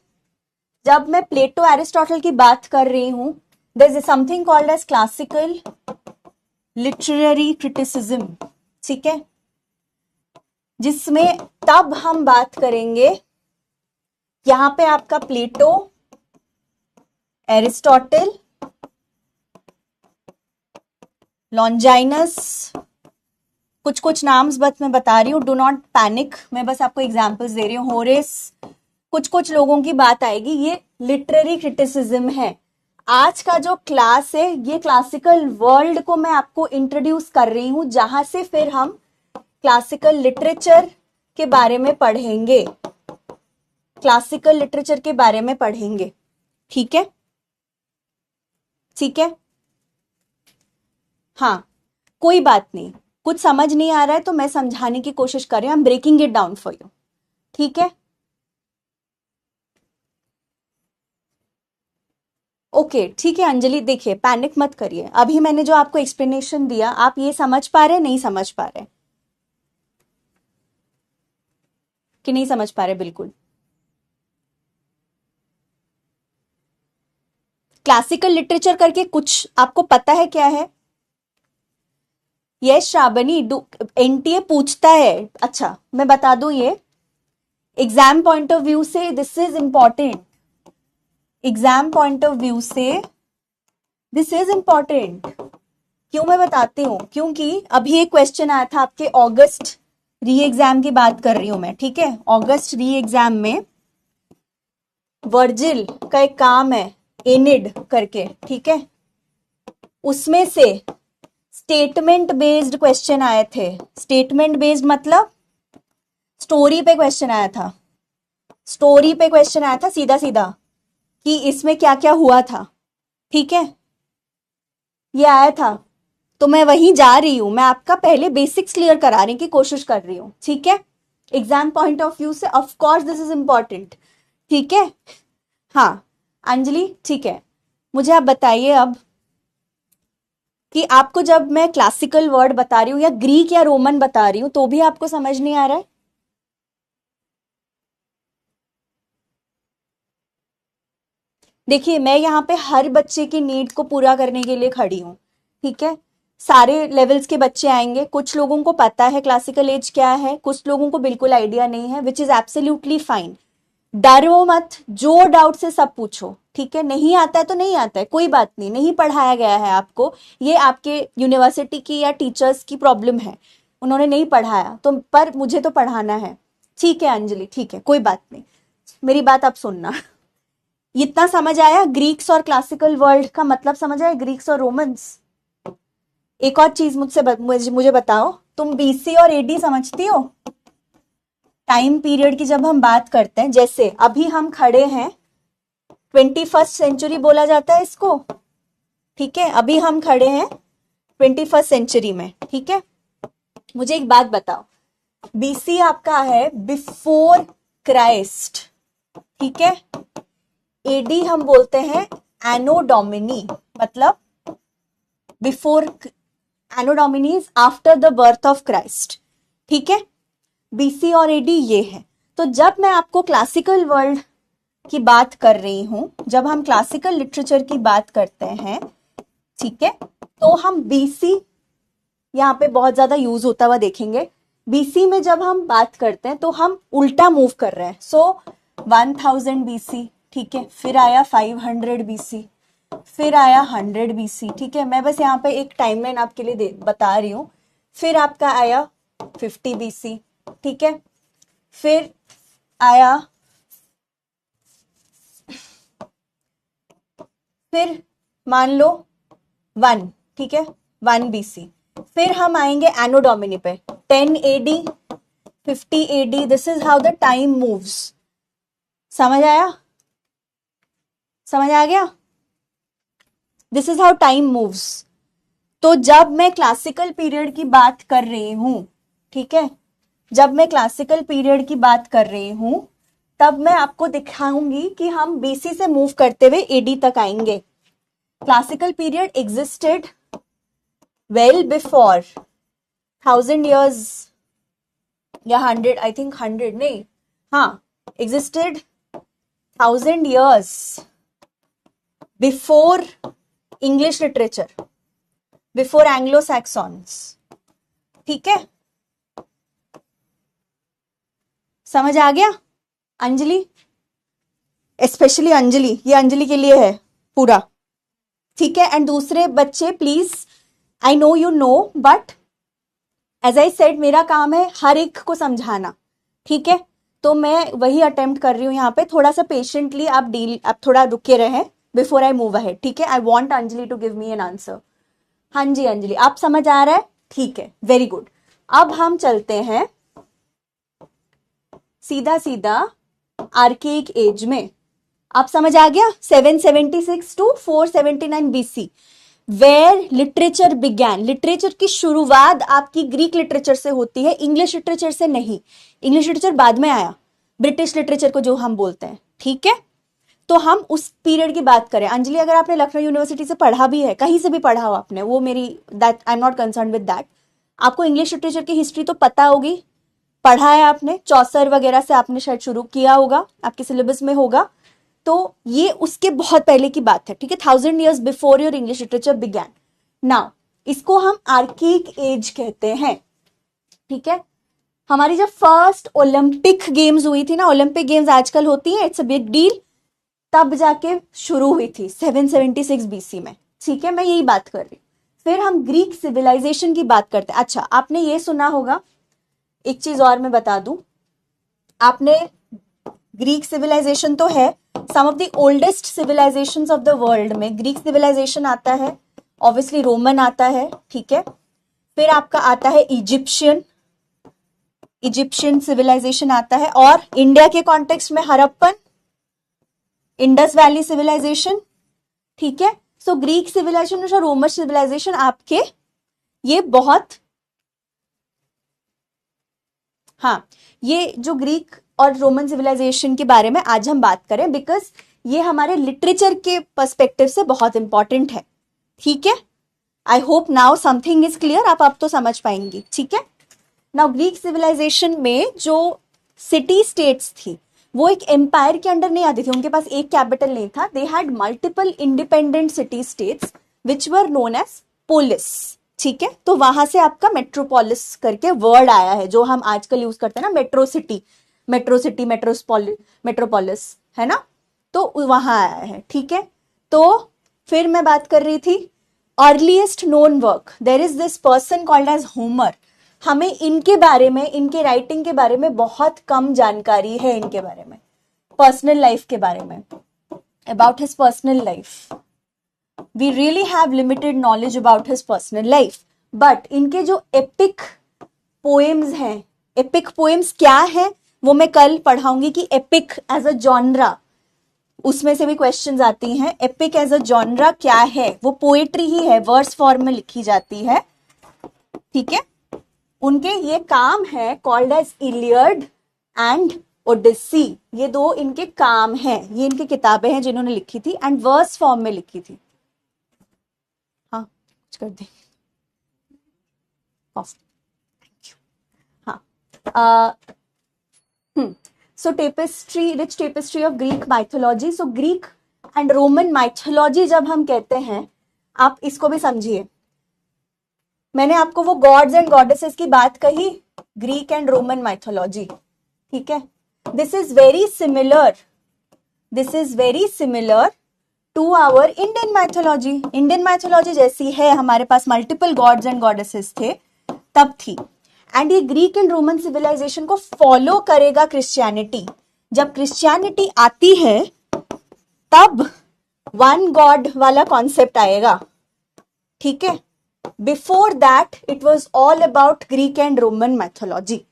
जब मैं प्लेटो, एरिस्टोटल की बात कर रही हूं, there is something called as classical literary criticism, ठीक है, जिसमें तब हम बात करेंगे, यहां पे आपका प्लेटो, एरिस्टोटल, लॉन्जाइनस, कुछ कुछ नाम्स बस मैं बता रही हूँ, डू नॉट पैनिक, मैं बस आपको एग्जांपल्स दे रही हूँ, होरेस, कुछ कुछ लोगों की बात आएगी। ये लिटरेरी क्रिटिसिज्म है। आज का जो क्लास है, ये क्लासिकल वर्ल्ड को मैं आपको इंट्रोड्यूस कर रही हूं, जहां से फिर हम क्लासिकल लिटरेचर के बारे में पढ़ेंगे, क्लासिकल लिटरेचर के बारे में पढ़ेंगे, ठीक है, ठीक है। हाँ, कोई बात नहीं, कुछ समझ नहीं आ रहा है तो मैं समझाने की कोशिश कर रही हूँ, I am breaking it down for you, ठीक है। ओके, ठीक है अंजलि, देखिए पैनिक मत करिए, अभी मैंने जो आपको एक्सप्लेनेशन दिया, आप ये समझ पा रहे, नहीं समझ पा रहे, कि नहीं समझ पा रहे बिल्कुल। क्लासिकल लिटरेचर करके कुछ आपको पता है क्या है? यस श्रावणी, एनटीए पूछता है। अच्छा, मैं बता दूं, ये एग्जाम पॉइंट ऑफ व्यू से this is important, exam point of view से दिस इज इंपॉर्टेंट। क्यों मैं बताती हूँ, क्योंकि अभी एक क्वेश्चन आया था आपके ऑगस्ट री एग्जाम की बात कर रही हूं मैं, ठीक है। ऑगस्ट री एग्जाम में वर्जिल का एक काम है एनिड करके, ठीक है, उसमें से स्टेटमेंट बेस्ड क्वेश्चन आए थे। स्टेटमेंट बेस्ड मतलब स्टोरी पे क्वेश्चन आया था, स्टोरी पे क्वेश्चन आया था सीधा सीधा कि इसमें क्या क्या हुआ था, ठीक है, ये आया था। तो मैं वहीं जा रही हूँ, मैं आपका पहले बेसिक्स क्लियर कराने की कोशिश कर रही हूँ, ठीक है। एग्जाम पॉइंट ऑफ व्यू से of course this is important, ठीक है। हाँ अंजलि, ठीक है, मुझे आप बताइए अब कि आपको जब मैं क्लासिकल वर्ड बता रही हूँ या ग्रीक या रोमन बता रही हूँ तो भी आपको समझ नहीं आ रहा है? देखिए मैं यहाँ पे हर बच्चे की नीड को पूरा करने के लिए खड़ी हूँ, ठीक है। सारे लेवल्स के बच्चे आएंगे, कुछ लोगों को पता है क्लासिकल एज क्या है, कुछ लोगों को बिल्कुल आइडिया नहीं है, विच इज एब्सोल्युटली फाइन। डरो मत, जो डाउट से सब पूछो, ठीक है। नहीं आता है तो नहीं आता है, कोई बात नहीं, नहीं पढ़ाया गया है आपको, ये आपके यूनिवर्सिटी की या टीचर्स की प्रॉब्लम है, उन्होंने नहीं पढ़ाया तो, पर मुझे तो पढ़ाना है, ठीक है अंजलि, ठीक है, कोई बात नहीं। मेरी बात अब सुनना, इतना समझ आया? ग्रीक्स और क्लासिकल वर्ल्ड का मतलब समझ आया, ग्रीक्स और रोमन्स। एक और चीज मुझे बताओ, तुम बीसी और एडी समझती हो? टाइम पीरियड की जब हम बात करते हैं, जैसे अभी हम खड़े हैं, 21st सेंचुरी बोला जाता है इसको, ठीक है। अभी हम खड़े हैं 21st सेंचुरी में, ठीक है। मुझे एक बात बताओ, बीसी आपका है बिफोर क्राइस्ट, ठीक है। एडी हम बोलते हैं एनो डोमिनी, मतलब before, Anno Domini is after the birth of Christ, ठीक है। बीसी और एडी ये है। तो जब मैं आपको क्लासिकल वर्ल्ड की बात कर रही हूं, जब हम क्लासिकल लिटरेचर की बात करते हैं, ठीक है, तो हम बीसी यहाँ पे बहुत ज्यादा यूज होता हुआ देखेंगे। बीसी में जब हम बात करते हैं तो हम उल्टा मूव कर रहे हैं। सो 1000 बीसी, ठीक है, फिर आया 500 बीसी, फिर आया 100 बीसी, ठीक है। मैं बस यहाँ पे एक टाइमलाइन आपके लिए बता रही हूँ। फिर आपका आया 50 बीसी, ठीक है। फिर आया, फिर मान लो 1, ठीक है, 1 बीसी। फिर हम आएंगे एनो डोमिनी पे, 10 AD, 50 AD, this is how the time moves. समझ आया? समझ आ गया? This is how time moves. तो जब मैं क्लासिकल पीरियड की बात कर रही हूं, ठीक है, जब मैं क्लासिकल पीरियड की बात कर रही हूं, तब मैं आपको दिखाऊंगी कि हम बीसी से मूव करते हुए एडी तक आएंगे। Classical period existed well before 1000 years या 100, आई थिंक 100 नहीं, हाँ, existed 1000 years before English literature, before Anglo Saxons, ठीक है। समझ आ गया अंजलि? स्पेशली अंजलि, ये अंजलि के लिए है पूरा, ठीक है। एंड दूसरे बच्चे please, I know you know, but as I said मेरा काम है हर एक को समझाना, ठीक है। तो मैं वही अटेम्प्ट कर रही हूँ यहाँ पे, थोड़ा सा पेशेंटली आप थोड़ा रुके रहें बिफोर आई मूव अहेड, ठीक है। I want Anjali to give me an answer. हाँ जी अंजलि, आप समझ आ रहा है? ठीक है, वेरी गुड। अब हम चलते हैं सीधा सीधा आर्केइक एज में। आप समझ आ गया? 776 to 479 BC, where literature began. Literature की शुरुआत आपकी ग्रीक लिटरेचर से होती है, इंग्लिश लिटरेचर से नहीं। इंग्लिश लिटरेचर बाद में आया, ब्रिटिश लिटरेचर को जो हम बोलते हैं, ठीक है। तो हम उस पीरियड की बात करें। अंजलि, अगर आपने लखनऊ यूनिवर्सिटी से पढ़ा भी है, कहीं से भी पढ़ा हो आपने, वो मेरी that I am not concern with that. आपको इंग्लिश लिटरेचर की हिस्ट्री तो पता होगी, पढ़ा है आपने, चौसर वगैरह से आपने शायद शुरू किया होगा, आपके सिलेबस में होगा। तो ये उसके बहुत पहले की बात है, ठीक है, 1000 years before your English literature began. Now इसको हम आर्केइक एज कहते हैं, ठीक है। हमारी जब फर्स्ट ओलंपिक गेम्स हुई थी ना, ओलंपिक गेम्स आजकल होती है, इट्स अ बिग डील, तब जाके शुरू हुई थी 776 बीसी में, ठीक है। मैं यही बात कर रही हूँ। फिर हम ग्रीक सिविलाइजेशन की बात करते हैं। अच्छा, आपने ये सुना होगा, एक चीज और मैं बता दूं, आपने ग्रीक सिविलाइजेशन तो है, some of the oldest civilisations of the world में ग्रीक सिविलाइजेशन आता है, ऑब्वियसली रोमन आता है, ठीक है। फिर आपका आता है इजिप्शियन, इजिप्शियन सिविलाइजेशन आता है, और इंडिया के कॉन्टेक्स्ट में हड़प्पन, इंडस वैली सिविलाइजेशन, ठीक है। सो ग्रीक सिविलाइजेशन और रोमन सिविलाइजेशन आपके ये बहुत, हाँ, ये जो ग्रीक और रोमन सिविलाइजेशन के बारे में आज हम बात करें, बिकॉज ये हमारे लिटरेचर के पर्सपेक्टिव से बहुत इंपॉर्टेंट है, ठीक है। I hope now something is clear, आप अब तो समझ पाएंगी, ठीक है। नाउ ग्रीक सिविलाइजेशन में जो सिटी स्टेट्स थी वो एक एम्पायर के अंडर नहीं आती थी, उनके पास एक कैपिटल नहीं था। They had multiple independent city states which were known as polis, ठीक है। तो वहां से आपका मेट्रोपोलिस करके वर्ड आया है, जो हम आजकल यूज करते हैं ना, मेट्रो सिटी, मेट्रोपोलिस, है ना, तो वहां आया है, ठीक है। तो फिर मैं बात कर रही थी earliest known work, there is this person called as Homer. हमें इनके बारे में, इनके राइटिंग के बारे में बहुत कम जानकारी है, इनके बारे में, पर्सनल लाइफ के बारे में, about his personal life. We really have limited knowledge about his personal life, but इनके जो एपिक पोएम्स हैं, एपिक पोएम्स क्या है वो मैं कल पढ़ाऊंगी कि एपिक एज अ जॉनरा, उसमें से भी क्वेश्चंस आती हैं। एपिक एज अ जॉनरा क्या है, वो पोएट्री ही है, वर्स फॉर्म में लिखी जाती है, ठीक है। उनके ये काम है called as Iliad and Odyssey, ये दो इनके काम हैं, ये इनकी किताबें हैं जिन्होंने लिखी थी, एंड वर्स फॉर्म में लिखी थी। हाँ, कुछ कर दे, थैंक यू। हाँ, so tapestry, rich tapestry of Greek mythology. So Greek and Roman mythology जब हम कहते हैं, आप इसको भी समझिए, मैंने आपको वो गॉड्स एंड गॉडेसेस की बात कही, ग्रीक एंड रोमन माइथोलॉजी, ठीक है। This is very similar, this is very similar to our Indian mythology. Indian mythology जैसी है, हमारे पास मल्टीपल गॉड्स एंड गॉडेसेस थे, तब थी। एंड ये ग्रीक एंड रोमन सिविलाइजेशन को फॉलो करेगा क्रिश्चियनिटी। जब क्रिश्चियनिटी आती है तब वन गॉड वाला कॉन्सेप्ट आएगा, ठीक है। Before that it was all about Greek and Roman mythology,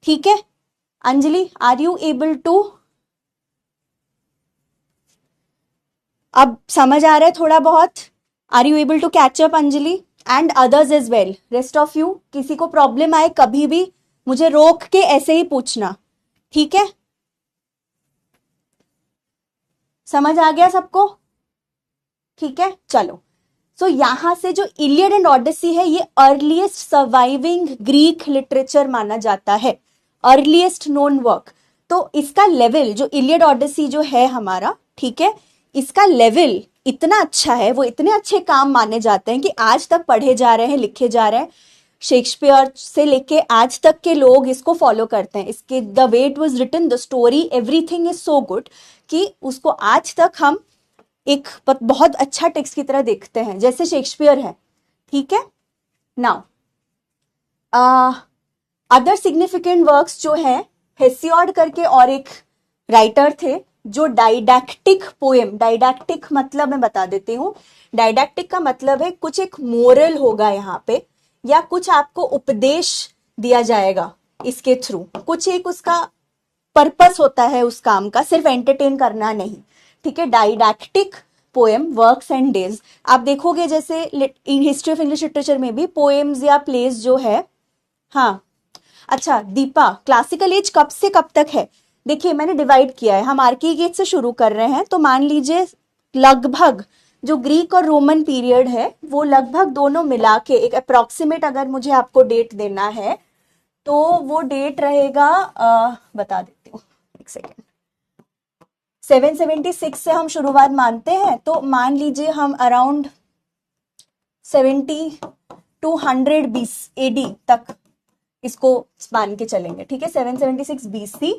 ठीक है। Anjali, are you able to, अब समझ आ रहा है थोड़ा बहुत? Are you able to catch up Anjali and others as well, rest of you? किसी को प्रॉब्लम आए कभी भी मुझे रोक के ऐसे ही पूछना, ठीक है। समझ आ गया सबको? ठीक है, चलो। सो यहां से जो इलियड एंड ओडिसी है, ये अर्लीस्ट सर्वाइविंग ग्रीक लिटरेचर माना जाता है, अर्लीस्ट नोन वर्क। तो इसका लेवल, जो इलियड ओडिसी जो है हमारा, ठीक है, इसका लेवल इतना अच्छा है, वो इतने अच्छे काम माने जाते हैं कि आज तक पढ़े जा रहे हैं, लिखे जा रहे हैं। शेक्सपियर से लेके आज तक के लोग इसको फॉलो करते हैं। इसके the way it was written, the story, everything is so good कि उसको आज तक हम एक बहुत अच्छा टेक्स्ट की तरह देखते हैं, जैसे शेक्सपियर है, ठीक है। नाउ अदर सिग्निफिकेंट वर्क्स जो है, हेसियोड करके और एक राइटर थे जो डाइडैक्टिक पोएम, डाइडैक्टिक मतलब मैं बता देती हूँ, डाइडैक्टिक का मतलब है कुछ एक मोरल होगा यहाँ पे, या कुछ आपको उपदेश दिया जाएगा इसके थ्रू, कुछ एक उसका पर्पस होता है उस काम का, सिर्फ एंटरटेन करना नहीं, ठीक है। डाइडैक्टिक पोएम, वर्क्स एंड डेज, आप देखोगे जैसे in history of English literature में भी पोएम्स या प्लेस जो है। हाँ, अच्छा दीपा, क्लासिकल एज कब से कब तक है? देखिए मैंने डिवाइड किया है, हम आर्किक एज से शुरू कर रहे हैं, तो मान लीजिए लगभग जो ग्रीक और रोमन पीरियड है वो लगभग दोनों मिला के एक अप्रोक्सीमेट अगर मुझे आपको डेट देना है तो वो डेट रहेगा, बता देती हूँ, एक सेकेंड। 776 से हम शुरुआत मानते हैं, तो मान लीजिए हम अराउंड 70 to 100 AD तक इसको मान के चलेंगे, ठीक है। 776 BC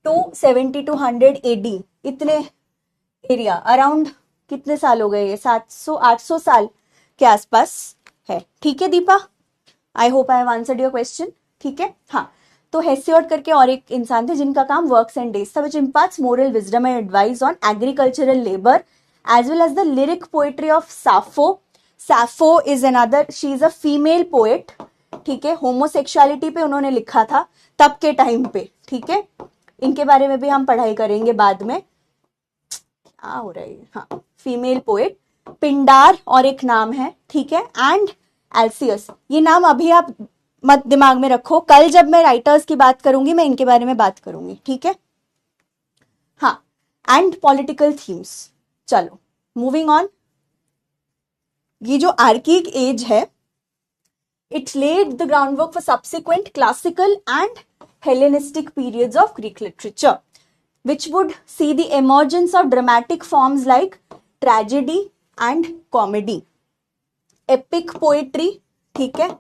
टू 70 to 100 AD, इतने एरिया, अराउंड कितने साल हो गए, ये 700-800 साल के आसपास है, ठीक है Deepa. I hope I have answered your question, ठीक है। हाँ, तो हेसियोड करके और एक इंसान थे जिनका काम वर्क्स एंड डेज था, which imparts moral wisdom and advice on agricultural labour as well as the lyric poetry of Sappho. Sappho is another, she is a female poet, ठीक है, होमोसेक्सुअलिटी पे उन्होंने लिखा था तब के टाइम पे, ठीक है, इनके बारे में भी हम पढ़ाई करेंगे बाद में। क्या हो रहा है, हाँ, फीमेल पोएट पिंडार और एक नाम है, ठीक है, एंड एल्सियस। ये नाम अभी आप मत दिमाग में रखो, कल जब मैं राइटर्स की बात करूंगी मैं इनके बारे में बात करूंगी, ठीक है, हाँ, एंड पॉलिटिकल थीम्स। चलो मूविंग ऑन। ये जो आर्किक एज है, it laid the groundwork for subsequent classical and Hellenistic periods of Greek literature, which would see the emergence of dramatic forms like tragedy and comedy, epic poetry, ठीक है,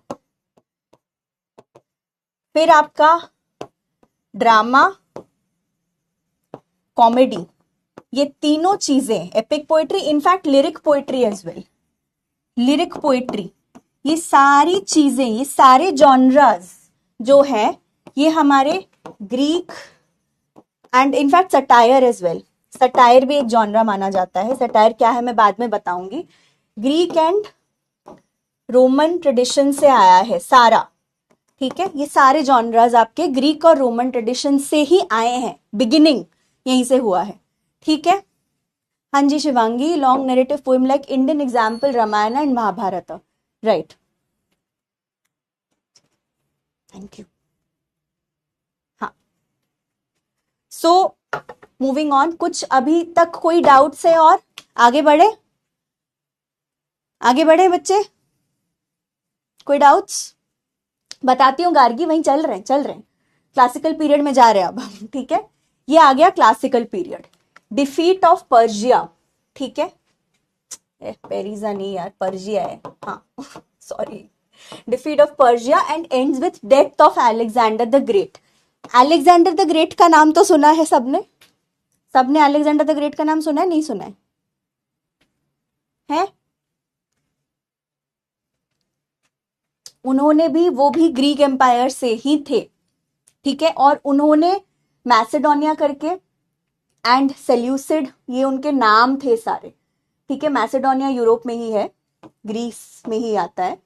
फिर आपका drama, comedy, ये तीनों चीजें, epic poetry, in fact lyric poetry as well, lyric poetry, ये सारी चीजें, ये सारे जॉनरास जो है ये हमारे Greek and in fact satire as well, satire भी एक जॉनरा माना जाता है, सटायर क्या है मैं बाद में बताऊंगी, ग्रीक एंड रोमन ट्रेडिशन से आया है सारा, ठीक है, ये सारे जॉनरास आपके ग्रीक और रोमन ट्रेडिशन से ही आए हैं, बिगिनिंग यहीं से हुआ है, ठीक है। हाँ जी Shivangi, long narrative poem like Indian example Ramayana and Mahabharata, right, thank you. हाँ, सो मूविंग ऑन, कुछ अभी तक कोई डाउट्स है और आगे बढ़े, आगे बढ़े बच्चे, कोई डाउट्स? बताती हूँ गार्गी, वहीं चल रहे हैं, क्लासिकल पीरियड में जा रहे हैं अब हम, ठीक है। ये आ गया क्लासिकल पीरियड, डिफीट ऑफ पर्जिया, ठीक है, पेरिजा नहीं यार, पर्जिया है, हाँ sorry, defeat of पर्जिया and ends with death of Alexander the great. Alexander the great का नाम तो सुना है सबने, सबने अलेक्जेंडर द ग्रेट का नाम सुना है, नहीं सुना है? उन्होंने भी, वो भी ग्रीक एम्पायर से ही थे, ठीक है, और उन्होंने मैसेडोनिया करके एंड सेल्यूसिड, ये उनके नाम थे सारे, ठीक है, मैसेडोनिया यूरोप में ही है, ग्रीस में ही आता है,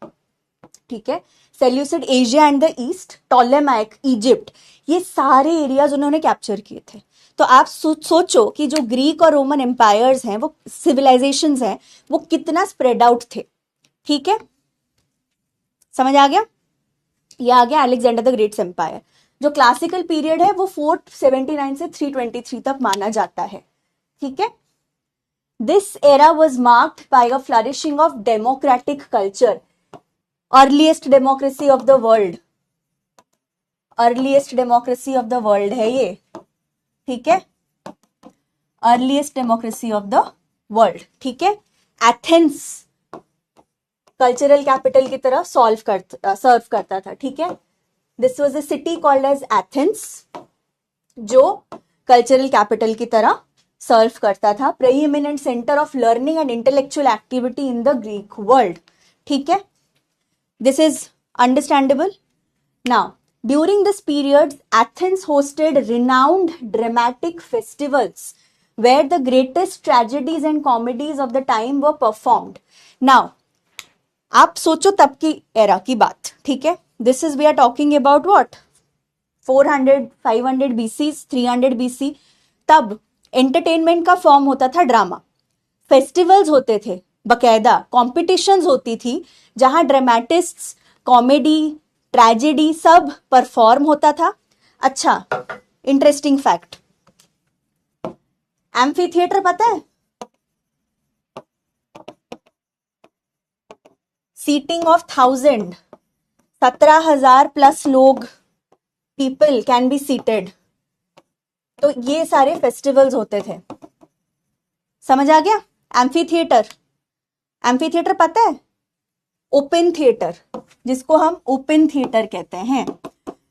ठीक है, Seleucid Asia and the east, Ptolemaic Egypt, ये सारे एरियाज उन्होंने कैप्चर किए थे। तो आप सोचो कि जो ग्रीक और रोमन एम्पायर्स हैं, वो सिविलाइजेशंस हैं, वो कितना स्प्रेड आउट थे, ठीक है, समझ आ गया? ये आ गया अलेक्जेंडर द ग्रेट एम्पायर। जो क्लासिकल पीरियड है वो 479 से 323 तक माना जाता है, ठीक है। This era was marked by a flourishing of democratic culture, earliest democracy of the world, earliest democracy of the world है ये, ठीक है, earliest democracy of the world, ठीक है। एथेंस कल्चरल कैपिटल की तरह सर्व करता था, ठीक है। This was a city called as Athens, जो कल्चरल कैपिटल की तरह सर्व करता था, preeminent centre of learning and intellectual activity in the Greek world, ठीक है। This is understandable. Now during this period Athens hosted renowned dramatic festivals where the greatest tragedies and comedies of the time were performed. Now आप सोचो तब की era की बात, ठीक है, this is we are talking about what 400 500 BC 300 BC। तब entertainment का फॉर्म होता था ड्रामा, फेस्टिवल्स होते थे, बकायदा कॉम्पिटिशंस होती थी जहां ड्रामेटिस्ट्स, कॉमेडी, ट्रेजेडी सब परफॉर्म होता था। अच्छा, इंटरेस्टिंग फैक्ट, एम्फी थिएटर पता है? सीटिंग ऑफ 17,000 प्लस लोग, पीपल कैन बी सीटेड। तो ये सारे फेस्टिवल्स होते थे, समझ आ गया? एम्फी थिएटर, एम्फी थिएटर पता है? ओपन थिएटर, जिसको हम ओपन थिएटर कहते हैं।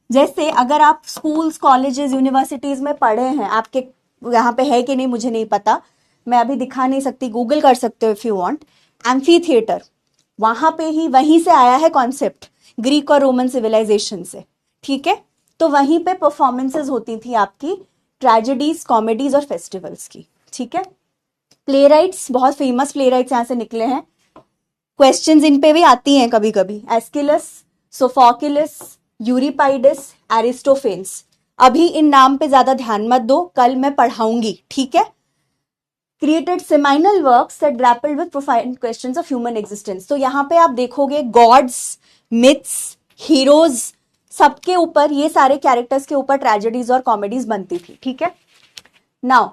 जैसे अगर आप स्कूल्स, कॉलेजेस, यूनिवर्सिटीज में पढ़े हैं, आपके यहाँ पे है कि नहीं मुझे नहीं पता, मैं अभी दिखा नहीं सकती, गूगल कर सकते हो if you want. Amphi theatre, वहां पे ही, वहीं से आया है कॉन्सेप्ट, ग्रीक और रोमन सिविलाइजेशन से, ठीक है। तो वहीं पे परफॉर्मेंसेस होती थी आपकी ट्रेजेडीज, कॉमेडीज और फेस्टिवल्स की, ठीक है। प्ले राइट्स, बहुत फेमस प्ले राइट्स यहाँ से निकले हैं, क्वेश्चंस इन पे भी आती हैं कभी कभी। Aeschylus, Sophocles, Euripides, Aristophanes. अभी इन नाम पे ज्यादा ध्यान मत दो, कल मैं पढ़ाऊंगी, ठीक है। Created seminal works that grappled with profound questions of human existence. तो यहाँ पे आप देखोगे गॉड्स, मिथ्स, हीरोज, सबके ऊपर, ये सारे कैरेक्टर्स के ऊपर ट्रेजेडीज और कॉमेडीज बनती थी, ठीक है। नाउ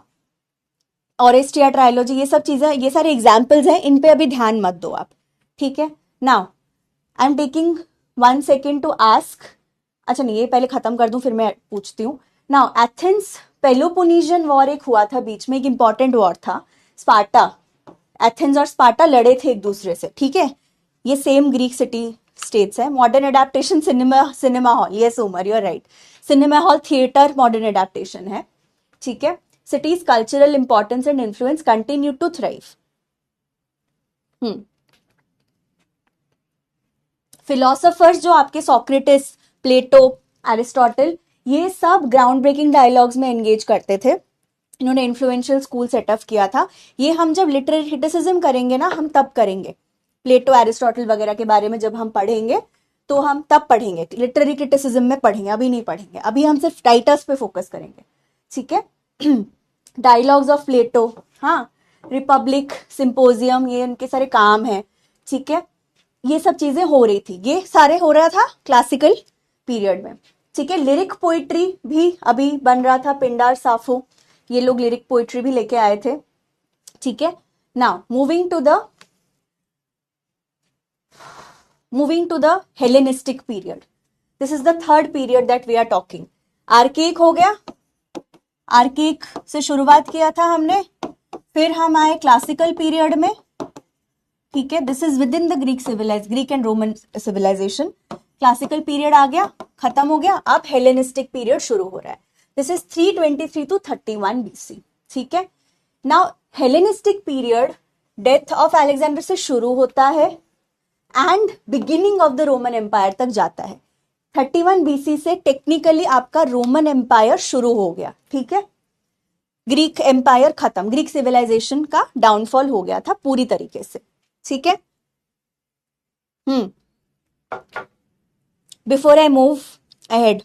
ऑरेस्टिया ट्रायोलॉजी, ये सब चीजें, ये सारे एग्जाम्पल्स हैं, इन पे अभी ध्यान मत दो आप, ठीक है। Now I am taking 1 second to ask, अच्छा नहीं, ये पहले खत्म कर दूं फिर मैं पूछती हूँ। नाउ एथेंस पेलोपोनेशियन वॉर एक हुआ था बीच में, एक इंपॉर्टेंट वॉर था। स्पार्टा, एथेंस और स्पार्टा लड़े थे एक दूसरे से, ठीक है। ये सेम ग्रीक सिटी स्टेट्स है। Modern adaptation cinema hall, yes Umar you are right, cinema hall theatre modern adaptation है, ठीक है। Cities cultural importance and influence continue to thrive. Philosophers जो आपके सोक्रेटिस, प्लेटो, एरिस्टोटल, ये सब ग्राउंड ब्रेकिंग डायलॉग्स में engage करते थे। इन्होंने इन्फ्लुएंशियल स्कूल सेटअप किया था। ये हम जब लिटरेरी क्रिटिसिज्म करेंगे ना, हम तब करेंगे। प्लेटो, एरिस्टोटल वगैरह के बारे में जब हम पढ़ेंगे तो हम तब पढ़ेंगे, लिटरेरी क्रिटिसिज्म में पढ़ेंगे, अभी नहीं पढ़ेंगे। अभी हम सिर्फ राइटर्स पे फोकस करेंगे, ठीक है। डायलॉग्स ऑफ प्लेटो, हाँ, रिपब्लिक, सिंपोजियम, ये उनके सारे काम हैं, ठीक है। ये सब चीजें हो रही थी, ये सारे हो रहा था क्लासिकल पीरियड में, ठीक है। लिरिक पोइट्री भी अभी बन रहा था, पिंडार, साफो, ये लोग लिरिक पोइट्री भी लेके आए थे, ठीक है। Now moving to the Hellenistic period, this is the third period that we are talking. Archaic हो गया, आर्केक से शुरुआत किया था हमने, फिर हम आए क्लासिकल पीरियड में, ठीक है। This is within the Greek and Roman civilisation. Classical period आ गया, खत्म हो गया, अब हेलेनिस्टिक पीरियड शुरू हो रहा है। दिस इज 323 to 31 BC, ठीक है। Now Hellenistic period death of Alexander से शुरू होता है and beginning of the Roman empire तक जाता है। 31 BC से टेक्निकली आपका रोमन एम्पायर शुरू हो गया, ठीक है। ग्रीक एम्पायर खत्म, ग्रीक सिविलाइजेशन का डाउनफॉल हो गया था पूरी तरीके से, ठीक है। Before I move ahead,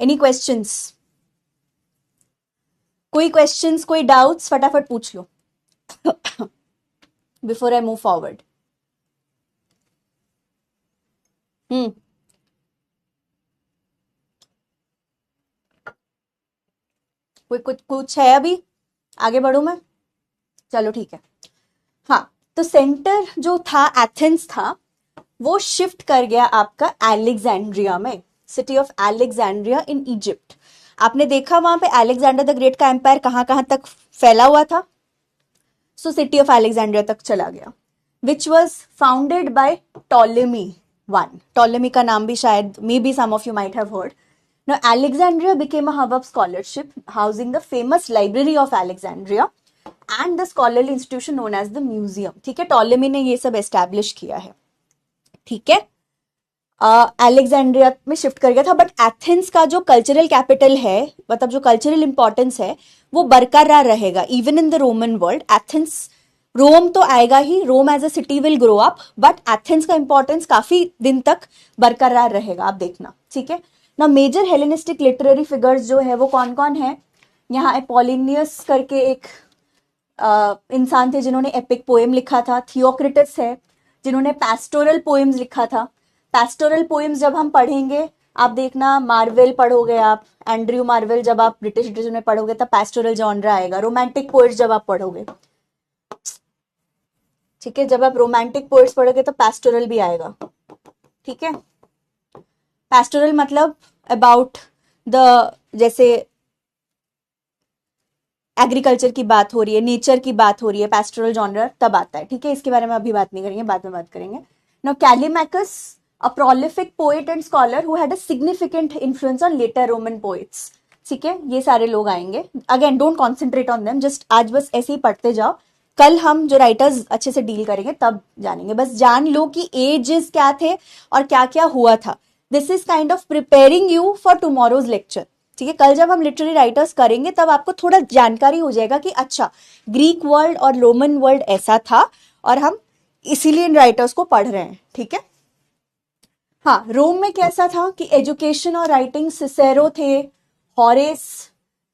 any questions? कोई क्वेश्चंस, कोई डाउट्स, फटाफट पूछ लो बिफोर आई मूव फॉरवर्ड। कोई कुछ है? अभी आगे बढ़ू मैं? चलो ठीक है। हाँ, तो सेंटर जो था एथेंस था, वो शिफ्ट कर गया आपका अलेक्जेंड्रिया में, city of Alexandria in Egypt. आपने देखा वहां पे अलेक्जेंडर द ग्रेट का एम्पायर कहां कहां तक फैला हुआ था, सो सिटी ऑफ अलेक्जेंड्रिया तक चला गया, which was founded by Ptolemy one. Ptolemy का नाम भी शायद, maybe some of you might have heard. Now, Alexandria became a hub of scholarship, housing the famous Library of Alexandria and the scholarly institution known as the Museum. ठीक है, Ptolemy ने ये सब establish किया है, ठीक है। Alexandria में शिफ्ट कर गया था, बट एथेंस का जो कल्चरल कैपिटल है, मतलब जो कल्चरल इंपॉर्टेंस है, वो बरकरार रहेगा even in the Roman world. Athens, Rome तो आएगा ही, Rome as a city will grow up, but Athens का इंपॉर्टेंस काफी दिन तक बरकरार रहेगा, आप देखना, ठीक है ना। मेजर हेलेनिस्टिक लिटरेरी फिगर्स जो है वो कौन कौन है? यहाँ एपोलिनियस करके एक इंसान थे जिन्होंने एपिक पोएम लिखा था। थियोक्रिटस है जिन्होंने पैस्टोरल पोएम्स लिखा था। पैस्टोरल पोएम्स जब हम पढ़ेंगे, आप देखना, मार्वेल पढ़ोगे आप, एंड्रयू मार्वेल, जब आप ब्रिटिश लिटरेचर में पढ़ोगे तब पैस्टोरल जॉनरा आएगा। रोमांटिक पोएट्स जब आप पढ़ोगे, ठीक है, जब आप रोमांटिक पोएट्स पढ़ोगे तो पैस्टोरल भी आएगा, ठीक है। पैस्टोरल मतलब अबाउट द, जैसे एग्रीकल्चर की बात हो रही है, नेचर की बात हो रही है, पैस्टोरल जॉनर तब आता है, ठीक है। इसके बारे में अभी बात नहीं करेंगे, बाद में बात करेंगे। Now Callimachus, a prolific poet and scholar who had a significant influence on later Roman poets, ठीक है। ये सारे लोग आएंगे। Again don't concentrate on them, just आज बस ऐसे ही पढ़ते जाओ, कल हम जो राइटर्स अच्छे से डील करेंगे तब जानेंगे। बस जान लो कि एजेस क्या थे और क्या क्या हुआ था। This is kind of preparing you for tomorrow's lecture, ठीक है। कल जब हम लिटरेरी राइटर्स करेंगे तब आपको थोड़ा जानकारी हो जाएगा कि अच्छा, ग्रीक वर्ल्ड और रोमन वर्ल्ड ऐसा था और हम इसीलिए इन राइटर्स को पढ़ रहे हैं, ठीक है। हाँ, रोम में कैसा था कि एजुकेशन और राइटिंग सिसेरो थे, हॉरेस,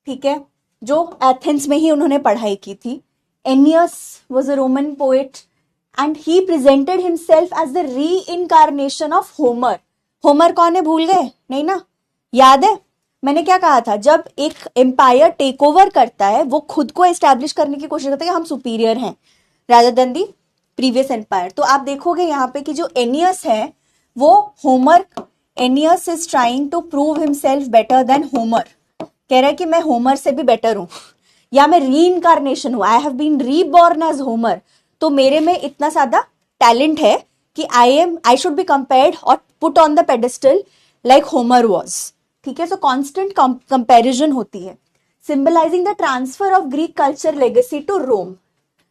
ठीक है, जो एथेंस में ही उन्होंने पढ़ाई की थी. Ennius was a Roman poet and he presented himself as the reincarnation of Homer. Homer कौन है, भूल गए? नहीं ना, याद है मैंने क्या कहा था? जब एक एम्पायर टेक ओवर करता है वो खुद को एस्टैब्लिश करने की कोशिश करता है कि हम सुपीरियर हैं rather than the previous empire. तो आप देखोगे यहाँ पे कि जो एनियस है वो Homer, Ennius is trying to prove himself better than Homer. कह रहा है कि मैं होमर से भी बेटर हूं, या मैं री इनकारनेशन हूं, I have been reborn as Homer. तो मेरे में इतना ज्यादा टैलेंट है कि आई शुड बी कंपेयर्ड और put on the pedestal like Homer was. ठीक है, सो कॉन्स्टेंट कंपेरिजन होती है. Symbolising the transfer of Greek culture legacy to Rome.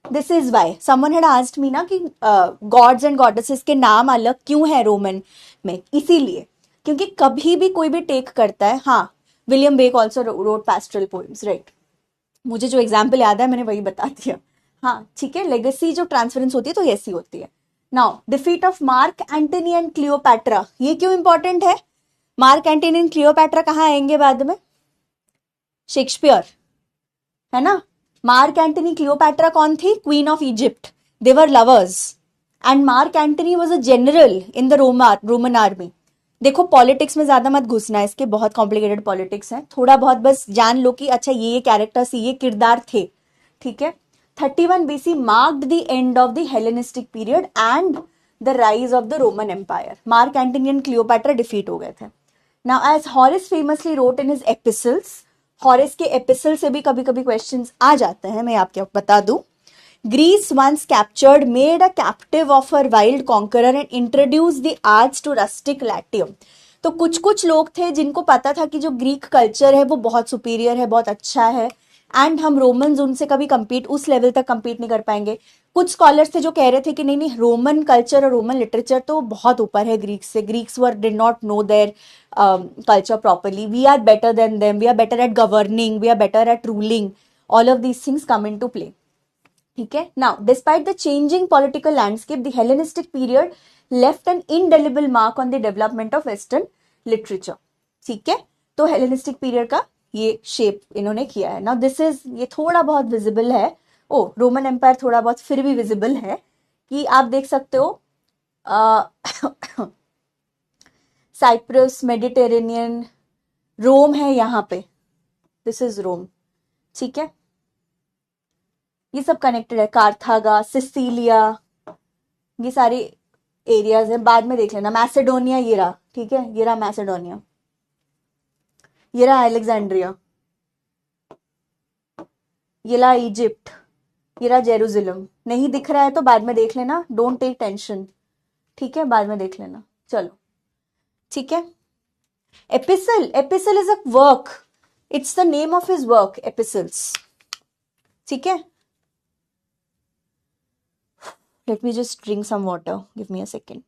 This is why someone had asked me ना कि God's and goddesses के नाम अलग क्यों है रोमन में. इसीलिए क्योंकि कभी भी कोई भी टेक करता है. हाँ, William Blake also wrote pastoral poems, right. मुझे जो एग्जाम्पल याद है मैंने वही बता दिया. हाँ ठीक है, लेगेसी जो ट्रांसफरेंस होती है तो ऐसी होती है. Now defeat of mark Antony and Cleopatra, ये क्यों इंपॉर्टेंट है? मार्क एंटनी एंड क्लियोपैट्रा कहाँ आएंगे बाद में? शेक्सपियर, है ना. मार्क एंटनी क्लियोपैट्रा कौन थी? Queen of Egypt. They were lovers and mark Antony was a general in the Roman army. देखो पॉलिटिक्स में ज्यादा मत घुसना है, इसके बहुत कॉम्प्लिकेटेड पॉलिटिक्स हैं. थोड़ा बहुत बस जान लो कि अच्छा ये कैरेक्टर्स, ये किरदार थे. ठीक है. 31 BC marked the end of the Hellenistic period and the rise of the Roman Empire. Mark Antony and Cleopatra defeat हो गए थे. Now as Horace famously wrote in his epistles, Horace के एपिसल से भी कभी कभी क्वेश्चंस आ जाते हैं, मैं आपको बता दूं. Greece once captured made a captive of her wild conqueror and introduced the arts to rustic Latium. तो कुछ कुछ लोग थे जिनको पता था कि जो ग्रीक कल्चर है वो बहुत सुपीरियर है, बहुत अच्छा है, एंड हम रोमन्स उनसे कभी compete, उस लेवल तक compete नहीं कर पाएंगे. कुछ स्कॉलर्स थे जो कह रहे थे कि नहीं नहीं, रोमन कल्चर और रोमन लिटरेचर तो बहुत ऊपर है ग्रीक से. Greeks were did not know their culture properly. We are better than them. We are better at governing. We are better at ruling. All of these things come into play. ठीक है. Now, despite the changing political landscape, the Hellenistic period left an indelible mark on the development of Western literature. ठीक है. तो Hellenistic period का ये shape इन्होंने किया है. Now, this is, ये थोड़ा बहुत विजिबल है. ओ, रोमन एम्पायर थोड़ा बहुत फिर भी विजिबल है कि आप देख सकते हो साइप्रस, मेडिटेरेनियन, रोम है यहाँ पे. दिस इज रोम. ठीक है, ये सब कनेक्टेड है. कार्थागा, सिसिलिया, ये सारे एरियाज हैं, बाद में देख लेना. मैसेडोनिया ये रहा. ठीक है, ये रहा मैसेडोनिया, ये रहा अलेक्जेंड्रिया, ये रहा इजिप्ट, ये रहा जेरूसलम. नहीं दिख रहा है तो बाद में देख लेना. Don't take tension. ठीक है, बाद में देख लेना. चलो ठीक है. Epistle, epistle is a work. It's the name of his work, epistles. ठीक है. Let me just drink some water, give me a second.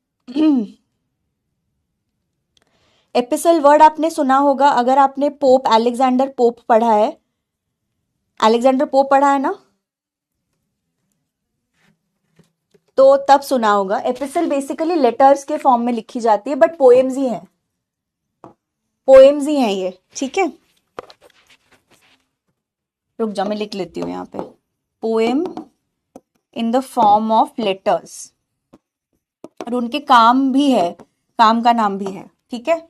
Epistle word आपने सुना होगा अगर आपने पोप अलेक्जेंडर पोप पढ़ा है. अलेक्जेंडर पोप पढ़ा है ना, तो तब सुना होगा. एपिसल बेसिकली लेटर्स के फॉर्म में लिखी जाती है, बट पोएम्स ही हैं, पोएम्स ही हैं ये. ठीक है, रुक जा मैं लिख लेती हूं यहाँ पे. Poem in the form of letters, और उनके काम भी है, काम का नाम भी है. ठीक है.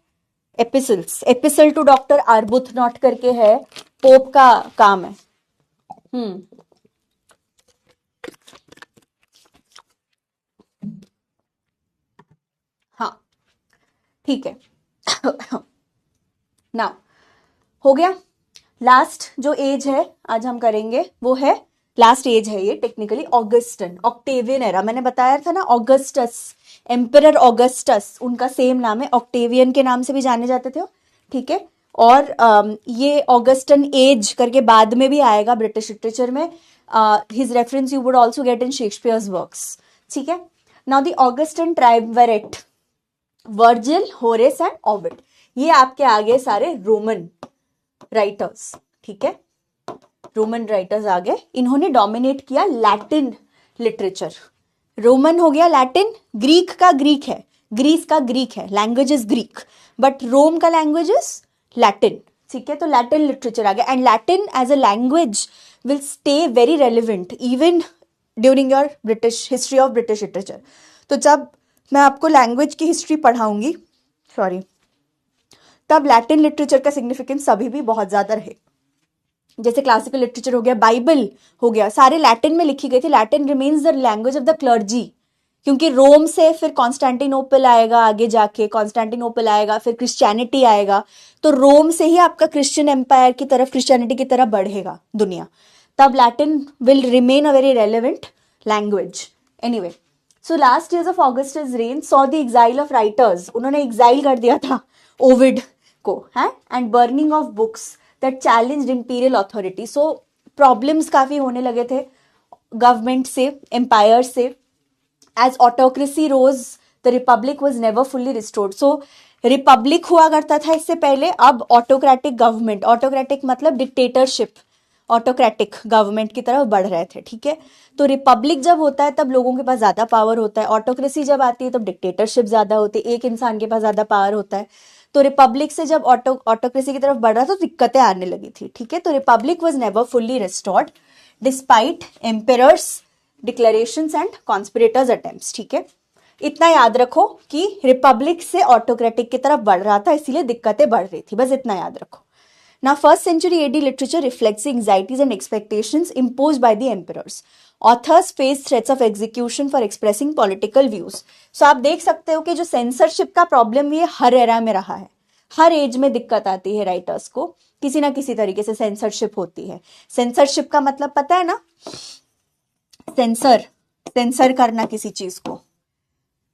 एपिसल्स, एपिसल टू डॉक्टर आर्बुथनॉट करके है, पोप का काम है. हाँ ठीक है. नाउ हो गया. लास्ट जो एज है आज हम करेंगे वो है, लास्ट एज है ये टेक्निकली, ऑगस्टन, ऑक्टेवियन एरा. मैंने बताया था ना, ऑगस्टस, एम्परर ऑगस्टस उनका सेम नाम है, ऑक्टेवियन के नाम से भी जाने जाते थे. ठीक है. और ये ऑगस्टन एज करके बाद में भी आएगा ब्रिटिश लिटरेचर में. His reference you would also get in Shakespeare's works. ठीक है. Now the Augustan triumvirate, Virgil, Horace and Ovid, ये आपके आगे सारे रोमन राइटर्स. ठीक है, रोमन राइटर्स आ गए. इन्होंने डोमिनेट किया लैटिन लिटरेचर. रोमन हो गया लैटिन, ग्रीक का ग्रीक है. ग्रीस का ग्रीक है, लैंग्वेज इज ग्रीक, बट रोम का लैंग्वेज इज लैटिन, ठीक है। तो लैटिन लिटरेचर आ गया, and Latin as a language will stay very relevant even during your British history of British literature. तो जब मैं आपको लैंग्वेज की हिस्ट्री पढ़ाऊंगी, सॉरी, तब लैटिन लिटरेचर का सिग्निफिकेंस अभी भी बहुत ज्यादा रहे। जैसे क्लासिकल लिटरेचर हो गया, बाइबल हो गया, सारे लैटिन में लिखी गई थी। Latin remains the language of the clergy, क्योंकि रोम से फिर कॉन्स्टेंटिनोपल आएगा, आगे जाके कॉन्स्टेंटिनोपल आएगा, फिर क्रिश्चियनिटी आएगा, तो रोम से ही आपका क्रिश्चियन एम्पायर की तरफ, क्रिश्चियनिटी की तरफ बढ़ेगा दुनिया। तब Latin will remain a very relevant language. Anyway, so last years of Augustus reign saw the exile of writers, उन्होंने एग्जाइल कर दिया था ओविड को, है, and burning of books that challenged imperial authority. So problems काफी होने लगे थे गवर्नमेंट से, एम्पायर से। As autocracy rose the republic was never fully restored. So republic हुआ करता था इससे पहले, अब ऑटोक्रेटिक गवर्नमेंट, ऑटोक्रेटिक मतलब डिक्टेटरशिप, ऑटोक्रेटिक गवर्नमेंट की तरफ बढ़ रहे थे, ठीक है। तो रिपब्लिक जब होता है तब लोगों के पास ज्यादा पावर होता है, ऑटोक्रेसी जब आती है तब डिक्टेटरशिप ज्यादा होती है, एक इंसान के पास ज्यादा पावर होता है। तो रिपब्लिक से जब ऑटोक्रेसी की तरफ बढ़ रहा तो दिक्कतें आने लगी थी, ठीक है। तो republic was never fully restored despite emperors declarations and conspirators attempts, ठीक है। इतना याद रखो कि रिपब्लिक से ऑटोक्रेटिक की तरफ बढ़ रहा था, इसीलिए दिक्कतें बढ़ रही थी, बस इतना याद रखो। Now, first century AD literature reflects the anxieties and expectations imposed by the emperors. Authors faced threats of execution for expressing political views. So, आप देख सकते हो कि जो सेंसरशिप का प्रॉब्लम ये हर एरा में रहा है, हर एज में दिक्कत आती है राइटर्स को, किसी ना किसी तरीके से सेंसरशिप होती है। सेंसरशिप का मतलब पता है ना, सेंसर करना, किसी चीज को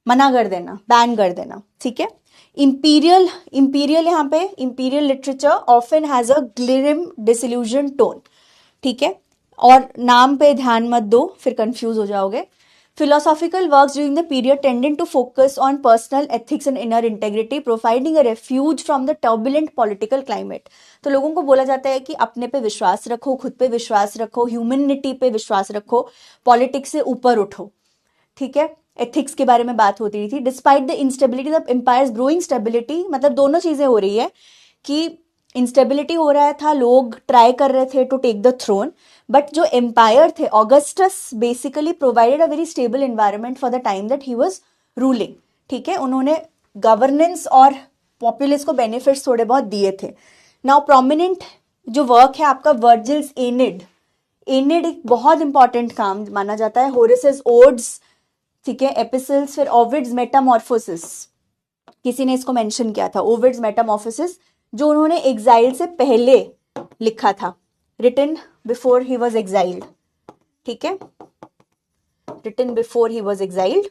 मना कर देना, बैन कर देना, ठीक है। इंपीरियल यहाँ पे imperial literature often has a grim disillusion tone, ठीक है। और नाम पे ध्यान मत दो, फिर कंफ्यूज हो जाओगे। Philosophical works during the period tended to focus on personal ethics and inner integrity, providing a refuge from the turbulent political climate. तो लोगों को बोला जाता है कि अपने पे विश्वास रखो, खुद पे विश्वास रखो, ह्यूमनिटी पे विश्वास रखो, पॉलिटिक्स से ऊपर उठो, ठीक है। एथिक्स के बारे में बात होती थी। Despite the instability of empires growing stability, मतलब दोनों चीजें हो रही है कि इंस्टेबिलिटी हो रहा था, लोग ट्राई कर रहे थे to take the throne, but जो एम्पायर थे, Augustus basically provided a very stable environment for the time that he was ruling, ठीक है। उन्होंने गवर्नेंस और पॉपुलस को बेनिफिट्स थोड़े बहुत दिए थे। नाउ प्रोमिनेंट जो वर्क है आपका वर्जिल्स एनिड, एनिड एक बहुत इंपॉर्टेंट काम माना जाता है। होरेसस ओड्स, ठीक है, एपिसल्स, फिर ओविड्स मेटामॉर्फोसिस, किसी ने इसको मेंशन किया था, ओविड्स मेटामॉर्फोसिस, जो उन्होंने एग्जाइल से पहले लिखा था, written before he was exiled, ठीक है, written before he was exiled.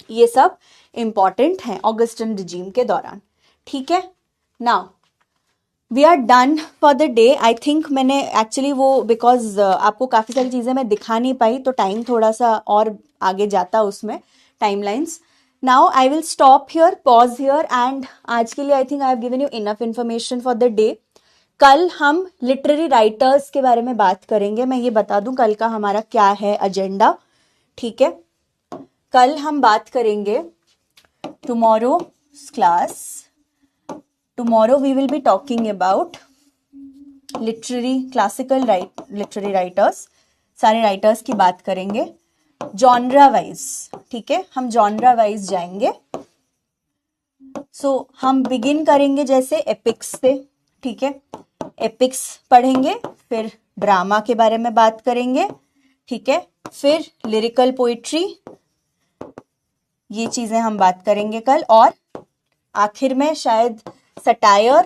ये सब इंपॉर्टेंट है ऑगस्टन रिजीम के दौरान, ठीक है। Now we are done for the day. I think मैंने एक्चुअली वो, बिकॉज आपको काफी सारी चीजें मैं दिखा नहीं पाई, तो टाइम थोड़ा सा और आगे जाता उसमें, timelines. Now I will stop here, pause here, and आज के लिए I think I have given you enough information for the day. कल हम लिटरेरी राइटर्स के बारे में बात करेंगे। मैं ये बता दूं कल का हमारा क्या है एजेंडा, ठीक है। कल हम बात करेंगे tomorrow we will be talking about classical literary writers, सारे राइटर्स की बात करेंगे जॉनरा वाइज, ठीक है, हम जॉनरा वाइज जाएंगे। सो हम बिगिन करेंगे जैसे एपिक्स से, ठीक है, एपिक्स पढ़ेंगे, फिर ड्रामा के बारे में बात करेंगे, ठीक है, फिर लिरिकल पोइट्री, ये चीजें हम बात करेंगे कल, और आखिर में शायद सटायर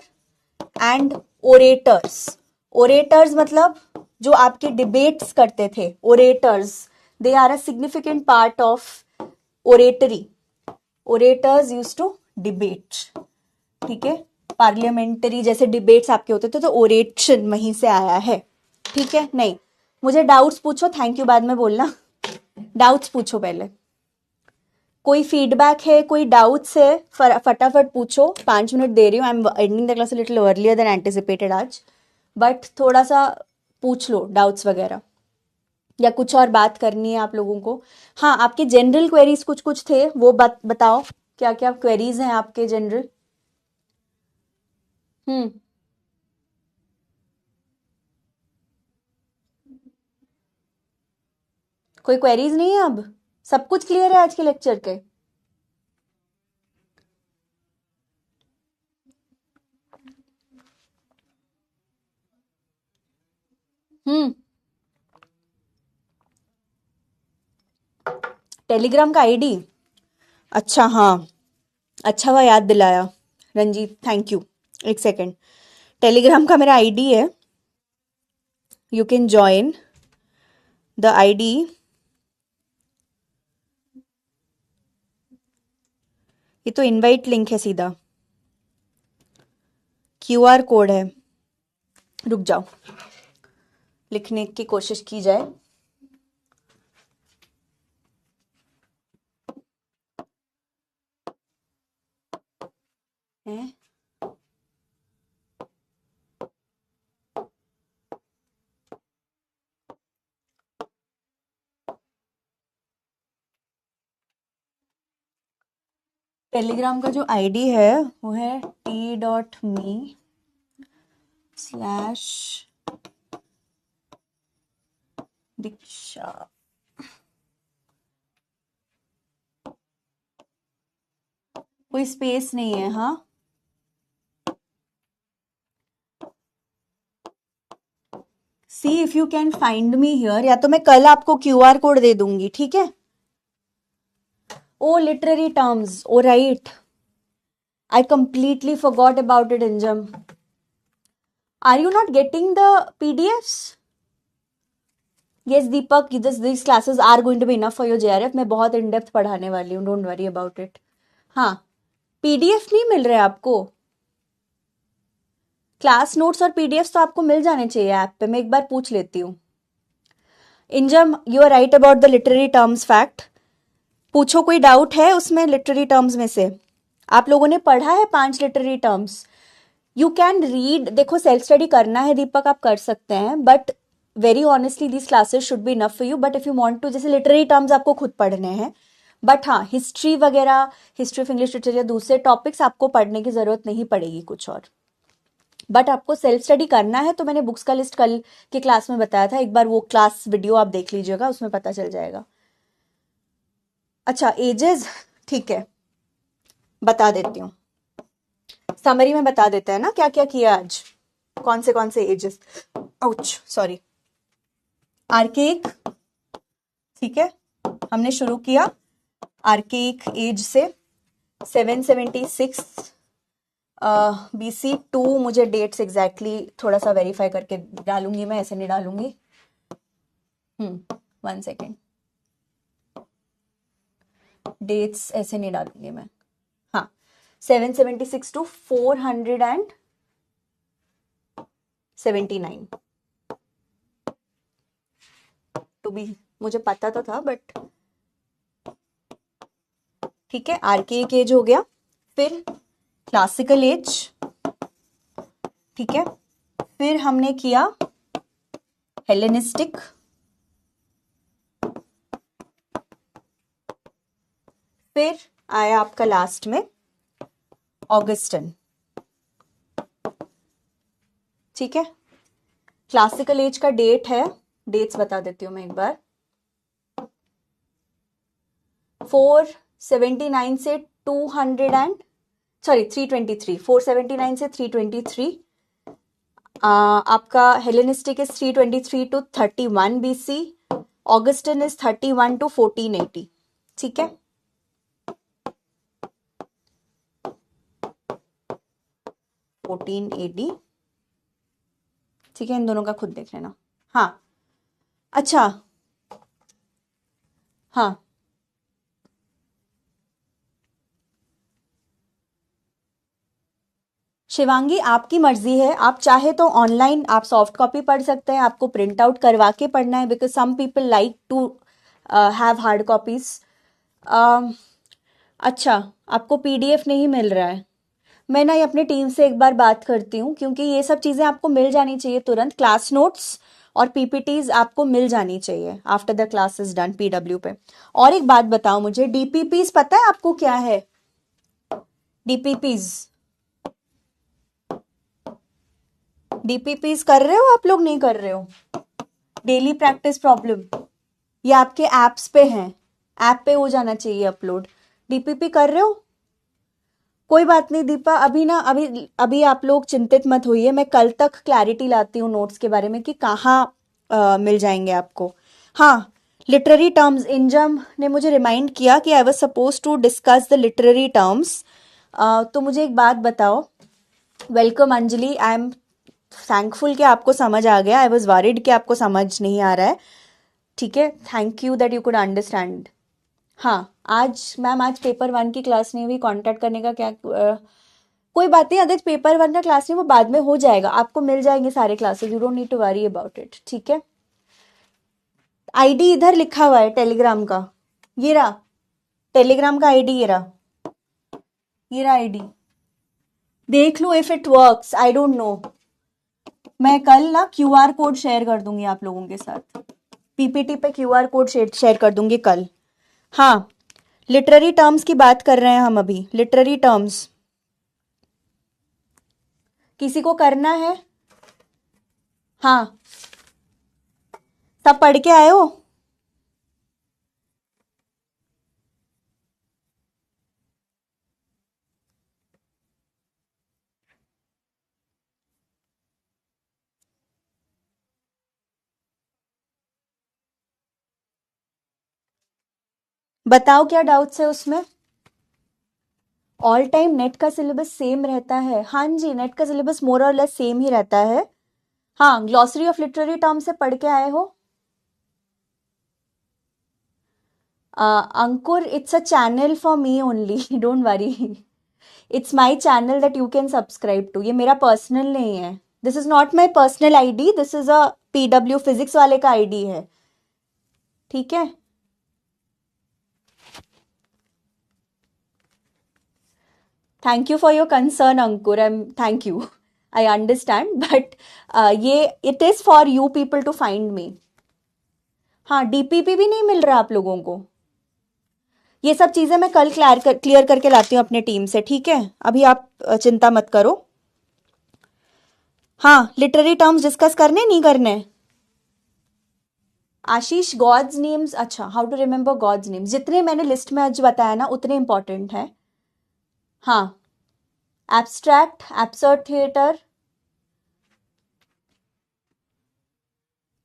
एंड ओरेटर्स मतलब जो आपके डिबेट्स करते थे, orators, they are a significant part of oratory. Orators used to debate, ठीक है, पार्लियामेंटरी जैसे डिबेट्स आपके होते थे, तो ओरेशन वहीं से आया है, ठीक है। नहीं, मुझे डाउट्स पूछो, थैंक यू बाद में बोलना, डाउट्स पूछो पहले। कोई फीडबैक है, कोई डाउट्स है, फटाफट पूछो, 5 मिनट दे रही हूँ। I am ending the class little earlier than anticipated आज, बट थोड़ा सा पूछ लो डाउट्स वगैरह। या कुछ और बात करनी है आप लोगों को? हाँ, आपके जनरल क्वेरीज कुछ कुछ थे, वो बताओ क्या क्या क्वेरीज हैं आपके जनरल। हम्म। कोई क्वेरीज नहीं है अब? सब कुछ क्लियर है आज के लेक्चर के? हम्म। टेलीग्राम का आईडी? अच्छा, हाँ, अच्छा हुआ याद दिलाया रंजीत, थैंक यू। एक सेकेंड, टेलीग्राम का मेरा आईडी है, you can join the ID. ये तो इनवाइट लिंक है सीधा, क्यूआर कोड है। रुक जाओ, लिखने की कोशिश की जाए। हैं? टेलीग्राम का जो आईडी है वो है t.me/दीक्षा। कोई स्पेस नहीं है, हाँ। See if you can find me here, या तो मैं कल आपको क्यूआर कोड दे दूंगी, ठीक है? Oh literary terms, oh right, I completely forgot about it Inzam. Are you not getting the PDFs? Yes, Deepak, these classes are going to be enough for your JRF. मैं बहुत इन डेप्थ पढ़ाने वाली हूँ, don't worry about it. हाँ, PDF नहीं मिल रहे आपको? Class notes और पीडीएफ तो आपको मिल जाने चाहिए ऐप पे, मैं एक बार पूछ लेती हूँ। Inzam, you are right about the literary terms fact. पूछो, कोई डाउट है उसमें लिटरेरी टर्म्स में से? आप लोगों ने पढ़ा है 5 literary terms? You can read, देखो सेल्फ स्टडी करना है दीपक आप कर सकते हैं, but very honestly these classes should be enough for you. But if you want to, जैसे लिटरेरी टर्म्स आपको खुद पढ़ने हैं, बट हाँ हिस्ट्री वगैरह, हिस्ट्री ऑफ इंग्लिश लिटरेचर या दूसरे टॉपिक्स आपको पढ़ने की जरूरत नहीं पड़ेगी कुछ और। बट आपको सेल्फ स्टडी करना है तो मैंने बुक्स का लिस्ट कल के क्लास में बताया था, एक बार वो क्लास वीडियो आप देख लीजिएगा, उसमें पता चल जाएगा। अच्छा, एजेस, ठीक है, बता देती हूँ, समरी में बता देते हैं ना क्या क्या किया आज, कौन से एजेस। Ouch, sorry. आर्केइक, ठीक है, हमने शुरू किया आर्केइक एज से 776 BC टू, मुझे डेट्स एग्जैक्टली थोड़ा सा वेरीफाई करके डालूंगी मैं, ऐसे नहीं डालूंगी। 1 सेकेंड, डेट्स ऐसे नहीं डालूंगी मैं। हाँ, 776 टू 479 टू बी, मुझे पता तो था बट ठीक है। आर्केइक एज हो गया, फिर क्लासिकल एज, ठीक है, फिर हमने किया हेलेनिस्टिक, फिर आया आपका लास्ट में ऑगस्टन, ठीक है। क्लासिकल एज का डेट है, डेट्स बता देती हूँ मैं एक बार, 479 से 323, 479 से 323। आपका Hellenistic is 323 to 31 BC, Augustan is 31 to 1480, ठीक है। ठीक है, इन दोनों का खुद देख लेना। हाँ, अच्छा, हाँ, शिवांगी आपकी मर्जी है, आप चाहे तो ऑनलाइन आप सॉफ्ट कॉपी पढ़ सकते हैं, आपको प्रिंट आउट करवा के पढ़ना है, because some people like to have hard copies. अच्छा, आपको पीडीएफ नहीं मिल रहा है? मैं ना ये अपनी टीम से एक बार बात करती हूँ, क्योंकि ये सब चीज़ें आपको मिल जानी चाहिए तुरंत, क्लास नोट्स और पीपीटीज आपको मिल जानी चाहिए after the class is done PW पे। और एक बात बताओ मुझे, डीपीपीज पता है आपको क्या है? डीपीपीज डीपीपीज कर रहे हो आप लोग, नहीं कर रहे हो? डेली प्रैक्टिस प्रॉब्लम, ये आपके एप्स पे हैं, ऐप पे हो जाना चाहिए अपलोड। डीपीपी कर रहे हो? कोई बात नहीं दीपा, अभी आप लोग चिंतित मत होइए, मैं कल तक क्लैरिटी लाती हूँ नोट्स के बारे में कि कहाँ मिल जाएंगे आपको। हाँ, लिटरेरी टर्म्स, इंजम ने मुझे रिमाइंड किया कि I was suppose to discuss the literary terms. तो मुझे एक बात बताओ। Welcome Anjali, I am thankful कि आपको समझ आ गया। आई वॉज वरिड कि आपको समझ नहीं आ रहा है। ठीक है, thank you that you could understand. हाँ, आज पेपर 1 की क्लास नहीं हुई, कांटेक्ट करने का क्या कोई बात नहीं, अगर पेपर 1 का क्लास नहीं वो बाद में हो जाएगा, आपको मिल जाएंगे सारे classes, you don't need to worry about it. ठीक है, आईडी इधर लिखा हुआ है टेलीग्राम का, ये रहा टेलीग्राम का आईडी, ये रहा आईडी, देख लो if it works, I don't know. मैं कल ना क्यूआर कोड शेयर कर दूंगी आप लोगों के साथ, पीपीटी पे क्यूआर कोड शेयर कर दूंगी कल। हाँ, लिटरेरी टर्म्स की बात कर रहे हैं हम अभी, लिटरेरी टर्म्स किसी को करना है? हाँ, सब पढ़ के आए हो? बताओ क्या डाउट्स है उसमें। ऑल टाइम नेट का सिलेबस सेम रहता है? हाँ जी, नेट का सिलेबस मोर और लेस सेम ही रहता है। हाँ, ग्लॉसरी ऑफ लिटरेरी टर्म से पढ़ के आए हो? Ankur, it's a channel for me only, don't worry, it's my channel that you can subscribe to. ये मेरा पर्सनल नहीं है, this is not my personal ID, this is a PW physics वाले का आईडी है। ठीक है, thank you for your concern Ankur, thank you, I understand, but ये it is for you people to find me. हाँ, DPP भी नहीं मिल रहा आप लोगों को? ये सब चीजें मैं कल क्लियर करके लाती हूँ अपने टीम से। ठीक है, अभी आप चिंता मत करो। हाँ, लिटरेरी टर्म्स डिस्कस करने नहीं करने? आशीष, गॉड्स नेम्स, अच्छा, how to remember God's names, जितने मैंने लिस्ट में आज बताया ना उतने इंपॉर्टेंट है। हाँ, एब्स्ट्रैक्ट, एब्सर्ड थिएटर,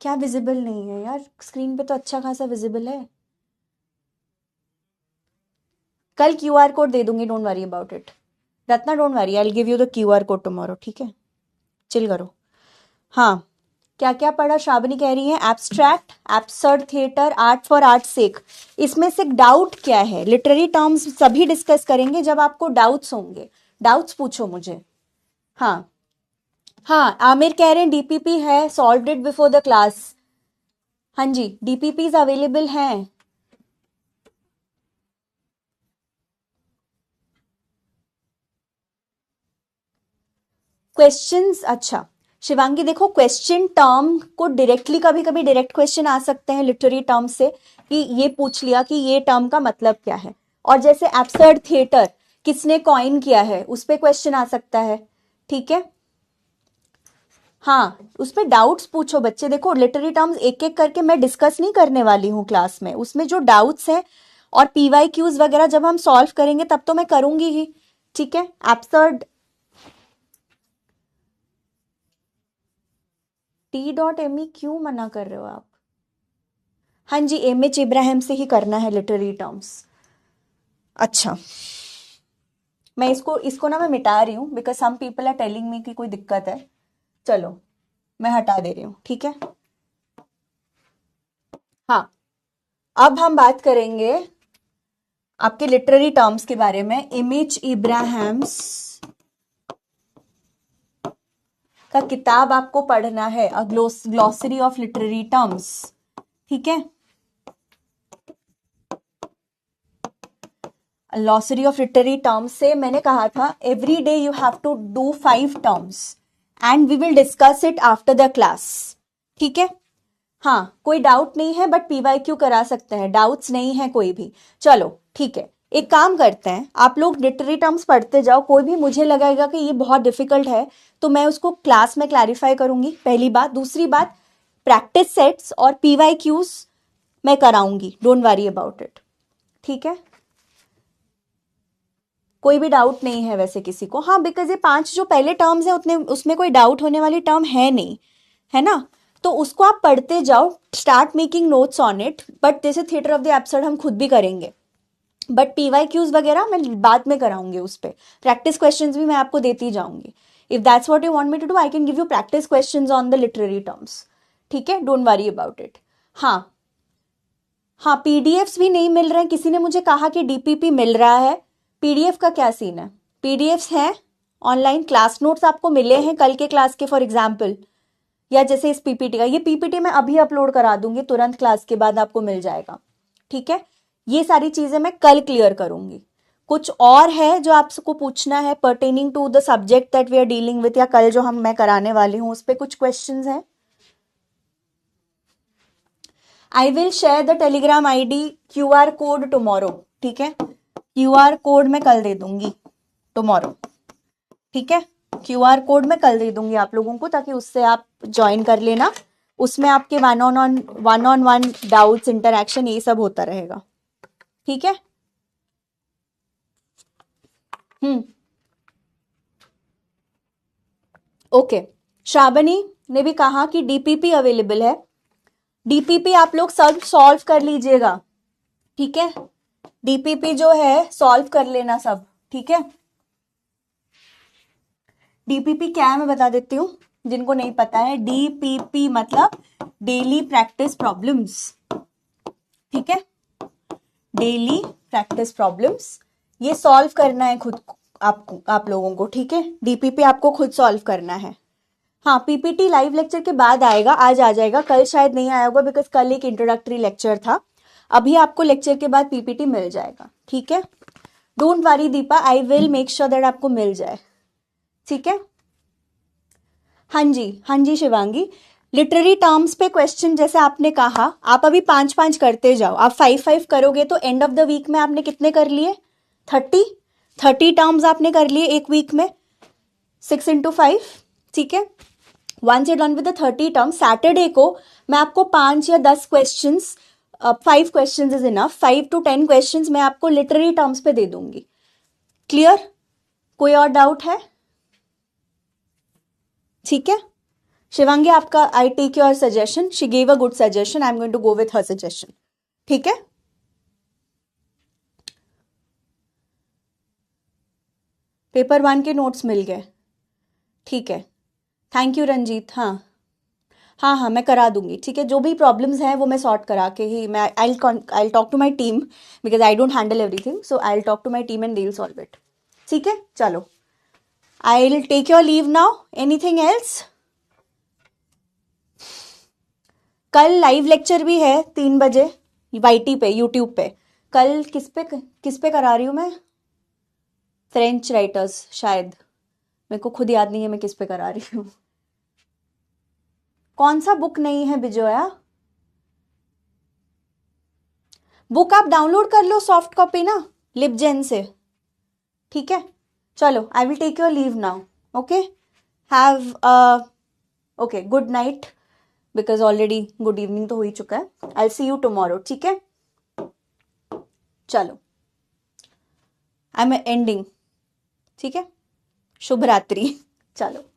क्या विजिबल नहीं है यार? स्क्रीन पे तो अच्छा खासा विजिबल है। कल क्यूआर कोड दे दूंगी, don't worry about it. Ratna, don't worry, I will give you the QR code tomorrow. ठीक है, चिल करो। हाँ, क्या क्या पढ़ा? श्रावणी कह रही है abstract, absurd theatre, art for art sake. इसमें से डाउट क्या है? लिटरेरी टर्म्स सभी डिस्कस करेंगे जब आपको डाउट्स होंगे, डाउट्स पूछो मुझे। हाँ हाँ, आमिर कह रहे हैं डीपीपी है, solved it before the class. हाँ जी, डीपीपीज अवेलेबल हैं। क्वेश्चंस, अच्छा शिवांगी देखो, क्वेश्चन टर्म को डायरेक्टली, कभी कभी डायरेक्ट क्वेश्चन आ सकते हैं लिटरेरी टर्म से, कि ये पूछ लिया कि ये टर्म का मतलब क्या है। और जैसे एब्सर्ड थिएटर किसने कॉइन किया है, उस पर क्वेश्चन आ सकता है। ठीक है, हाँ, उस पर डाउट्स पूछो बच्चे। देखो, लिटरेरी टर्म्स एक एक करके मैं डिस्कस नहीं करने वाली हूँ क्लास में, उसमें जो डाउट्स हैं और पीवाई क्यूज वगैरह जब हम सॉल्व करेंगे तब तो मैं करूंगी ही। ठीक है, एब्सर्ड, T.me क्यों मना कर रहे हो आप? हाँ जी, एम एच इब्राहिम से ही करना है लिटरेरी टर्म्स। अच्छा, मैं इसको इसको ना मैं मिटा रही हूँ, because some people are telling me कि कोई दिक्कत है। चलो, मैं हटा दे रही हूँ। ठीक है, हाँ, अब हम बात करेंगे आपके लिटरेरी टर्म्स के बारे में। इमेज इब्राहिम्स का किताब आपको पढ़ना है, ग्लॉसरी ऑफ लिटरेरी टर्म्स। ठीक है, ग्लॉसरी ऑफ लिटरेरी टर्म्स से मैंने कहा था every day you have to do 5 terms and we will discuss it after the class. ठीक है, हाँ, कोई डाउट नहीं है, बट पीवाईक्यू करा सकते हैं, डाउट्स नहीं है कोई भी। चलो ठीक है, एक काम करते हैं, आप लोग लिटरेरी टर्म्स पढ़ते जाओ, कोई भी मुझे लगेगा कि ये बहुत डिफिकल्ट है तो मैं उसको क्लास में क्लैरिफाई करूंगी, पहली बात। दूसरी बात, प्रैक्टिस सेट्स और पीवाईक्यूज मैं कराऊंगी, डोंट वरी अबाउट इट, ठीक है। कोई भी डाउट नहीं है वैसे किसी को, हाँ, बिकॉज ये 5 जो पहले टर्म्स है उतने उसमें कोई डाउट होने वाली टर्म है नहीं, है ना। तो उसको आप पढ़ते जाओ, start making notes on it, but जैसे थिएटर ऑफ द एब्सर्ड हम खुद भी करेंगे, बट पीवाईक्यूज वगैरह मैं बाद में कराऊंगी, उस पर प्रैक्टिस क्वेश्चंस भी मैं आपको देती जाऊंगी। If that's what you want me to do, I can give you practice questions on the literary terms, ठीक है, डोंट वरी अबाउट इट। हाँ हाँ, पीडीएफ्स भी नहीं मिल रहे हैं, किसी ने मुझे कहा कि डीपीपी मिल रहा है, पीडीएफ का क्या सीन है? पीडीएफ्स हैं ऑनलाइन, क्लास नोट्स आपको मिले हैं कल के क्लास के फॉर एग्जाम्पल, या जैसे इस पीपीटी का, ये पीपीटी मैं अभी अपलोड करा दूंगी, तुरंत क्लास के बाद आपको मिल जाएगा, ठीक है। ये सारी चीजें मैं कल क्लियर करूंगी। कुछ और है जो आपको पूछना है pertaining to the subject that we are dealing with, या कल जो मैं कराने वाली हूँ उस पर कुछ क्वेश्चंस हैं? I will share the Telegram ID QR code tomorrow, ठीक है, क्यूआर कोड मैं कल दे दूंगी टुमारो, ठीक है। क्यूआर कोड मैं कल दे दूंगी आप लोगों को, ताकि उससे आप ज्वाइन कर लेना, उसमें आपके one on one doubts, interaction, ये सब होता रहेगा, ठीक है। ओके, श्रावणी ने भी कहा कि डीपीपी अवेलेबल है, डीपीपी आप लोग सब सॉल्व कर लीजिएगा, ठीक है। डीपीपी जो है सॉल्व कर लेना सब, ठीक है। डीपीपी क्या है मैं बता देती हूँ जिनको नहीं पता है। डीपीपी मतलब डेली प्रैक्टिस प्रॉब्लम्स, ठीक है, डेली प्रैक्टिस प्रॉब्लम्स, ये सॉल्व करना है खुद आपको, आप लोगों को, ठीक है। डीपीपी आपको खुद सॉल्व करना है। हाँ, पीपीटी लाइव लेक्चर के बाद आएगा, आज आ जाएगा, कल शायद नहीं आया होगा बिकॉज कल एक इंट्रोडक्टरी लेक्चर था। अभी आपको लेक्चर के बाद पीपीटी मिल जाएगा, ठीक है। Don't worry Deepa, I will make sure that आपको मिल जाए, ठीक है। हाँ जी, हाँ जी शिवांगी, लिटरेरी टर्म्स पे क्वेश्चन जैसे आपने कहा, आप अभी 5-5 करते जाओ, आप 5-5 करोगे तो एंड ऑफ द वीक में आपने कितने कर लिए? 30 टर्म्स आपने कर लिए एक वीक में, 6 into 5, ठीक है। Once you done with the 30 terms, Saturday को मैं आपको 5 या 10 question, 5 question is enough, 5 to 10 question मैं आपको लिटरेरी टर्म्स पे दे दूंगी, क्लियर? कोई और डाउट है? ठीक है शिवांगी, आपका I take your suggestion, she gave a good suggestion, I am going to go with her suggestion, ठीक है। पेपर 1 के नोट्स मिल गए, ठीक है, थैंक यू रंजीत। हाँ हाँ हाँ, मैं करा दूंगी, ठीक है, जो भी प्रॉब्लम्स हैं वो मैं सॉर्ट करा के ही, मैं I talk to my team because I don't handle everything, so I talk to my team and they will solve it, ठीक है। चलो, I will take your leave now, anything else? कल लाइव लेक्चर भी है 3 बजे YT पे, YouTube पे। कल किस पे करा रही हूँ मैं? फ्रेंच राइटर्स शायद, मेरे को खुद याद नहीं है मैं किस पे करा रही हूँ। कौन सा बुक नहीं है बिजोया? बुक आप डाउनलोड कर लो सॉफ्ट कॉपी ना, लिपजेन से, ठीक है। चलो, I will take your leave now, okay, have okay, good night, because already good evening तो हो ही चुका है। आई सी यू टुमारो, ठीक है। चलो, आई एम एंडिंग, ठीक है, शुभ रात्रि। चलो।